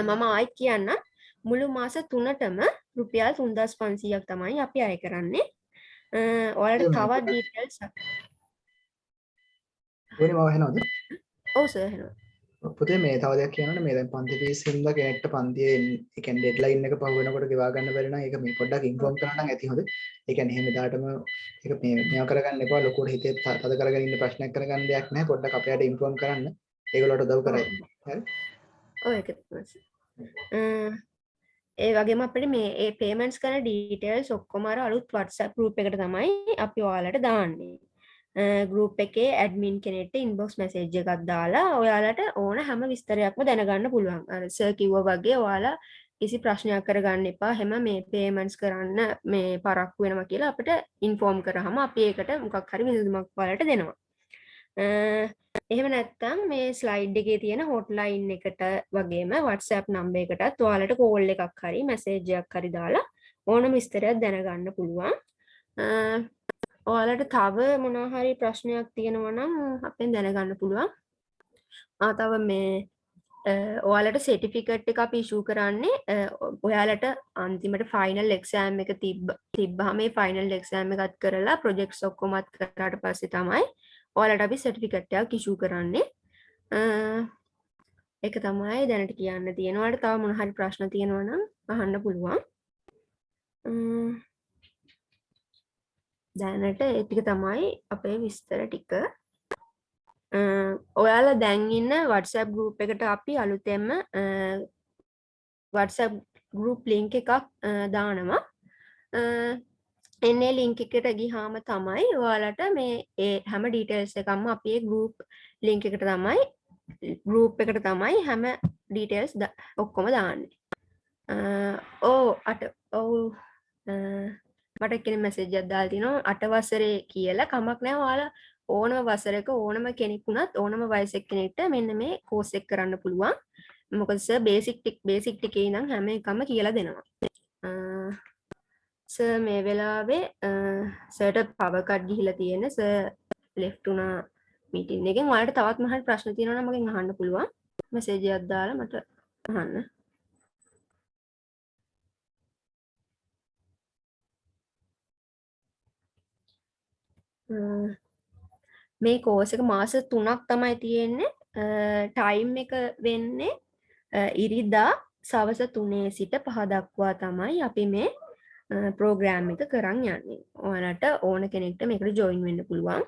මම ආයෙත් කියන්න මුළු මාස 3ටම රුපියල් 3500ක් තමයි අපි අය කරන්නේ. ඔයාලට තවත් ඩීටේල්ස් වෙන මම අහනවද? ඔව් සර් අහනවා. පුතේ මේ තව දෙයක් කියනවනේ මේ දැන් පන්ති ෆීස් හින්දා කෙනෙක්ට පන්තියේ ඒ කියන්නේ ඩෙඩ්ලයින් එක පහු වෙනකොට ගෙවා ගන්න බැරි නම් ඒක මේ පොඩ්ඩක් ඉන්ෆෝම් කරන්න නම් ඇති හොඳ. ඒ කියන්නේ එහෙම දාටම ඒක මේව කරගන්න එපා. ලොකුවට හිතේ තද කරගෙන ඉන්න ප්‍රශ්නයක් කරගන්න දෙයක් නැහැ. පොඩ්ඩක් අපයාට ඉන්ෆෝම් කරන්න. ඒගොල්ලෝට උදව් කරයි. හරි? ඔව් ඒක තමයි. ඒ වගේම අපිට මේ ඒ පේමන්ට්ස් කරන ඩීටේල්ස් ඔක්කොම අර අලුත් WhatsApp group එකට තමයි අපි ඔයාලට දාන්නේ. group එකේ admin කෙනෙක්ට inbox message එකක් දාලා ඔයාලට ඕන හැම විස්තරයක්ම දැනගන්න පුළුවන්. අර සර් කිව්වා වගේ ඔයාලා කිසි ප්‍රශ්නයක් කරගන්න එපා. හැම මේ payments කරන්න මේ පරක්කු වෙනවා කියලා අපිට inform කරාම අපි ඒකට මොකක් හරි විසඳුමක් ඔයාලට දෙනවා. එහෙම නැත්නම් මේ ස්ලයිඩ් එකේ තියෙන hotline එකට වගේම WhatsApp number එකටත් ඔයාලට call එකක් හරි message එකක් හරි දාලා ඕනම විස්තරයක් දැනගන්න පුළුවන්. ඔයාලට තව මොනවා හරි ප්‍රශ්නයක් තියෙනවා නම් අපෙන් දැනගන්න පුළුවන්. තව මේ ඔයාලට සර්ටිෆිකේට් එක අපි ඉෂුව කරන්නේ ඔයාලට අන්තිමට ෆයිනල් එක්සෑම් එක තිබ්බහම මේ ෆයිනල් එක්සෑම් එකත් කරලා ප්‍රොජෙක්ට්ස් ඔක්කොමත් කරාට පස්සේ තමයි ඔයාලට අපි සර්ටිෆිකේට් එකක් ඉෂුව කරන්නේ. ඒක තමයි දැනට කියන්න තියෙනවා. ඔයාලට තව මොන හරි ප්‍රශ්න තියෙනවා නම් අහන්න පුළුවන්. දැනට ඒ ටික තමයි අපේ විස්තර ටික. ඔයාලා දැන් ඉන්න WhatsApp group එකට අපි අලුතෙන්ම WhatsApp group link එකක් දානවා. එන්නේ link එකට ගියාම තමයි ඔයාලට මේ ඒ හැම details එකක්ම අපි ඒ group link එකට තමයි group එකට තමයි හැම details ඔක්කොම දාන්නේ. මට කෙනෙක් මැසේජ් එකක් දාලා තිනවා 8 වසරේ කියලා. කමක් නැහැ ඔයාලා ඕනම වසරක ඕනම කෙනෙක් වුණත් ඕනම වයසක කෙනෙක්ට මෙන්න මේ කෝස් එක කරන්න පුළුවන්. මොකද සර් බේසික් ටිකේ ඉඳන් හැම එකම කියලා දෙනවා. සර් මේ වෙලාවේ සර්ට පවර් කට් ගිහිලා තියෙන සර් ලෙෆ්ට් වුණා මීටින් එකෙන්. ඔයාලට තවත් මහත් ප්‍රශ්න තියෙනවා නම් මගෙන් අහන්න පුළුවන්. මැසේජ් එකක් දාලා මට අහන්න. මේ කෝස් එක මාස 3ක් තමයි තියෙන්නේ. ටයිම් එක වෙන්නේ ඉරිදා සවස 3 සිට 5 දක්වා තමයි අපි මේ ප්‍රෝග්‍රෑම් එක කරන් යන්නේ. ඔයාලට ඕන කෙනෙක්ට මේකට ජොයින් වෙන්න පුළුවන්.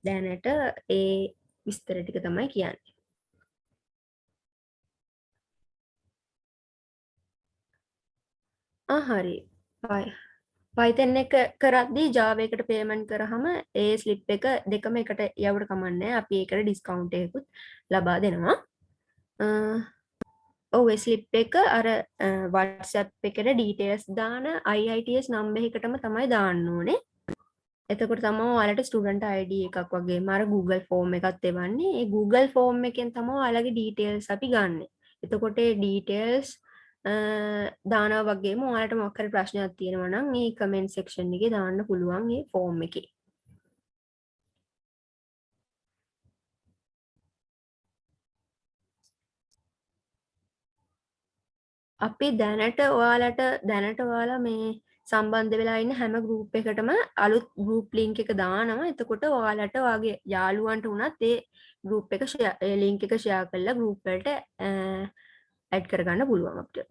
දැනට ඒ විස්තර ටික තමයි කියන්නේ. හරි. බයි. Python එක කරද්දී Java එකට payment කරාම ඒ slip එක දෙකම එකට යවුවට කමන්නේ අපි ඒකට discount එකකුත් ලබා දෙනවා. ඔව් ඒ slip එක අර WhatsApp එකට details දාන IITS number එකටම තමයි දාන්න ඕනේ. එතකොට තමයි ඔයාලට ස්ටුඩන්ට් ID එකක් වගේ මාර Google form එකක් එවන්නේ. ඒ Google form එකෙන් තමයි ඔයාලගේ details අපි ගන්නෙ. එතකොට ඒ details දානවා වගේම ඔයාලට මොකක් හරි ප්‍රශ්නයක් තියෙනවා නම් මේ comment section එකේ දාන්න පුළුවන් මේ form එකේ. අපි දැනට ඔයාලා මේ සම්බන්ධ වෙලා ඉන්න හැම ගෲප් එකටම අලුත් ගෲප් ලින්ක් එක දානවා. එතකොට ඔයාලට ඔයාගේ යාළුවන්ට උනත් ඒ ගෲප් එක ඒ ලින්ක් එක ෂෙයා කරලා ගෲප් වලට ඇඩ් කරගන්න පුළුවන් අපිට.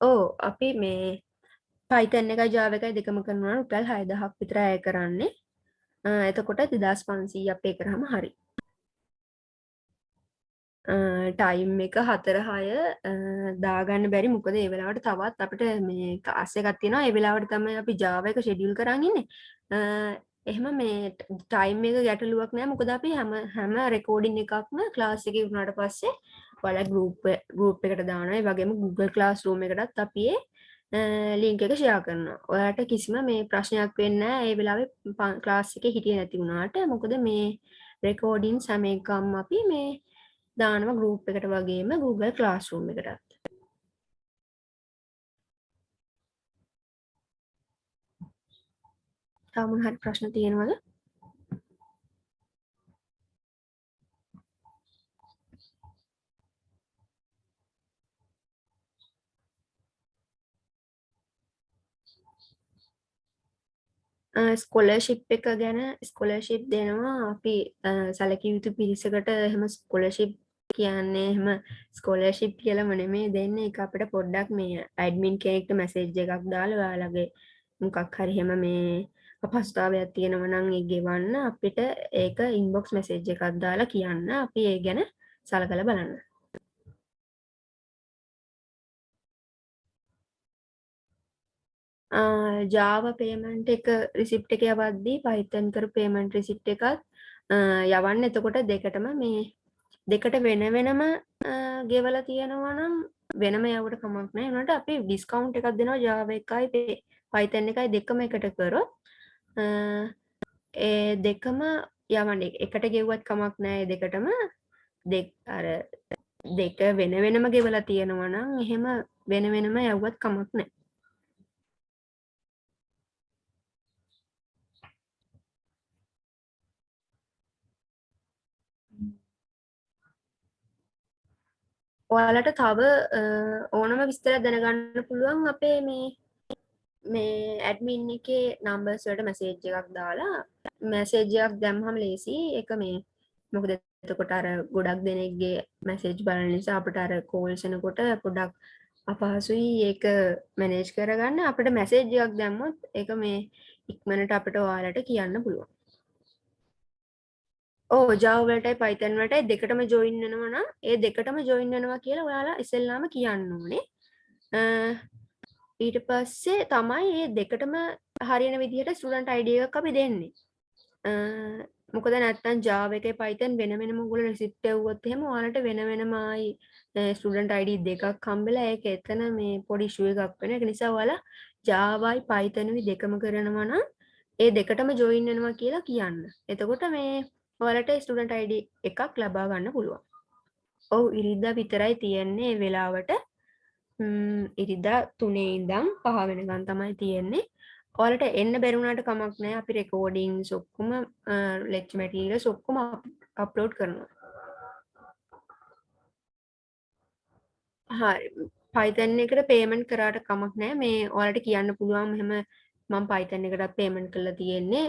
ඔව් අපි මේ Python එකයි Java එකයි දෙකම කරනවා නම් රුපියල් 6000ක් විතර අය කරන්නේ. එතකොට 2500 අපේ කරාම හරි. ටයිම් එක 4-6 දාගන්න බැරි මොකද ඒ වෙලාවට තවත් අපිට මේ ක්ලාස් එකක් තියෙනවා ඒ වෙලාවට තමයි අපි Java එක ෂෙඩියුල් කරන් ඉන්නේ. එහෙම මේ ටයිම් එක ගැටලුවක් නෑ මොකද අපි හැම රෙකෝඩින් එකක්ම ක්ලාස් එකේ වුණාට පස්සේ ඔයාලා ගෲප් එකට දානවා. ඒ වගේම Google Classroom එකටත් අපි ඒ ලින්ක් එක ෂෙයා කරනවා. ඔයාලට කිසිම මේ ප්‍රශ්නයක් වෙන්නේ නෑ ඒ වෙලාවේ ක්ලාස් එකේ හිටියේ නැති වුණාට. මොකද මේ රෙකෝඩින්ස් හැම එකක්ම අපි මේ දානවා ගෲප් එකට වගේම Google Classroom එකටත්. තව මොන හරි ප්‍රශ්න තියෙනවද? ස්කොලර්ෂිප් එක ගැන ස්කොලර්ෂිප් දෙනවා අපි සැලකිය යුතු පිරිසකට එහෙම ස්කොලර්ෂිප් කියන්නේ එහෙම ස්කොලර්ෂිප් කියලාම නෙමෙයි දෙන්නේ. ඒක අපිට පොඩ්ඩක් මේ ඇඩ්මින් කෙනෙක්ට මැසේජ් එකක් දාලා ඔයාලගේ මොකක් හරි එහෙම මේ අපහසුතාවයක් තියෙනවා නම් ඒ ගෙවන්න අපිට ඒක ඉන්බොක්ස් මැසේජ් එකක් දාලා කියන්න අපි ඒ ගැන සලකලා බලන්න. Java payment එක receipt එක යවද්දී Python කරපු payment receipt එකත් යවන්න. එතකොට දෙකටම මේ දෙකට වෙන වෙනම ගෙවලා තියෙනවා නම් වෙනම යවුවට කමක් නැහැ. ඒනට අපි ඩිස්කවුන්ට් එකක් දෙනවා Java එකයි Python එකයි දෙකම එකට කරොත් ඒ දෙකම යවන්නේ. එකට ගෙවුවත් කමක් නැහැ. ඒ දෙකටම අර දෙක වෙන වෙනම ගෙවලා තියෙනවා නම් එහෙම වෙන වෙනම යවුවත් කමක් නැහැ. ඔයාලට තව ඕනම විස්තරයක් දැනගන්න පුළුවන් අපේ මේ ඇඩ්මින් එකේ නම්බර්ස් වලට මැසේජ් එකක් දාලා මැසේජ් එකක් දැම්මම ලේසි. ඒක මේ මොකද එතකොට අර ගොඩක් දෙනෙක්ගේ මැසේජ් බලන නිසා අපිට අර කෝල්ස් එනකොට පොඩක් අපහසුයි ඒක මැනේජ් කරගන්න. අපිට මැසේජ් එකක් දැම්මොත් ඒක මේ ඉක්මනට අපිට ඔයාලට කියන්න පුළුවන්. ඕ Java වලටයි Python වලටයි දෙකටම join වෙනවා නම් ඒ දෙකටම join වෙනවා කියලා ඔයාලා ඉස්සෙල්ලාම කියන්න ඕනේ. ඊට පස්සේ තමයි මේ දෙකටම හරියන විදිහට ස්ටුඩන්ට් ID එකක් අපි දෙන්නේ. මොකද නැත්තම් Java එකේ Python වෙන වෙනම ඔයගොල්ලෝ receipt එව්වොත් එහෙම ඔයාලට වෙන වෙනම ආයි ස්ටුඩන්ට් ID දෙකක් හම්බෙලා ඒක එතන මේ පොඩි issue එකක් වෙන. ඒක නිසා ඔයාලා Javaයි Pythonුයි දෙකම කරනවා නම් ඒ දෙකටම join වෙනවා කියලා කියන්න. එතකොට මේ ඔයාලට ස්ටුඩන්ට් ID එකක් ලබා ගන්න පුළුවන්. ඔව් ඉරිදා විතරයි තියෙන්නේ ඒ වෙලාවට. ඉරිදා 3 ඉඳන් 5 වෙනකන් තමයි තියෙන්නේ. ඔයාලට එන්න බැරි වුණාට කමක් නැහැ. අපි රෙකෝඩින්ග්ස් ඔක්කොම ලෙක්චර් මැටීරියල්ස් ඔක්කොම අප්ලෝඩ් කරනවා. හරි. Python එකට payment කරාට කමක් නැහැ. මේ ඔයාලට කියන්න පුළුවන් මෙහෙම මම Python එකටත් payment කරලා තියෙන්නේ.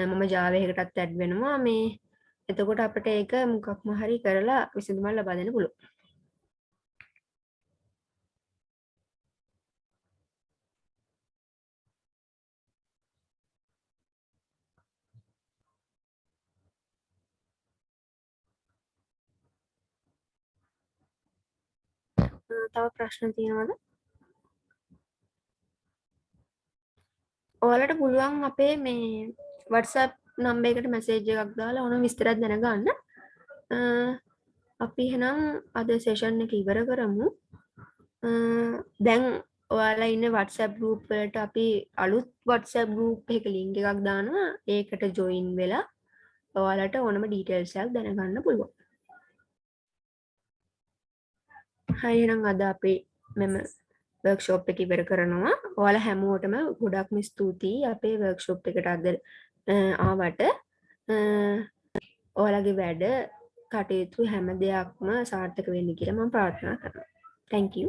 මම Java එකටත් add වෙනවා. මේ එතකොට අපිට ඒක මොකක්ම හරි කරලා විසඳුමක් ලබා දෙන්න පුළුවන්. තව ප්‍රශ්න තියෙනවද? ඔයාලට පුළුවන් අපේ මේ WhatsApp නම්බර් එකට මැසේජ් එකක් දාලා ඕන විස්තරයක් දැනගන්න. අපි එහෙනම් අද සෙෂන් එක ඉවර කරමු. දැන් ඔයාලා ඉන්න WhatsApp group වලට අපි අලුත් WhatsApp group එක link එකක් දානවා. ඒකට join වෙලා ඔයාලට ඕනම details එකක් දැනගන්න පුළුවන්. හරි එහෙනම් අද අපි මෙම workshop එක ඉවර කරනවා. ඔයාලා හැමෝටම ගොඩක්ම ස්තුතියි අපේ workshop එකට අද ආවට. ඔයාලගේ වැඩ කටයුතු හැම දෙයක්ම සාර්ථක වෙන්න කියලා මම ප්‍රාර්ථනා කරනවා. Thank you.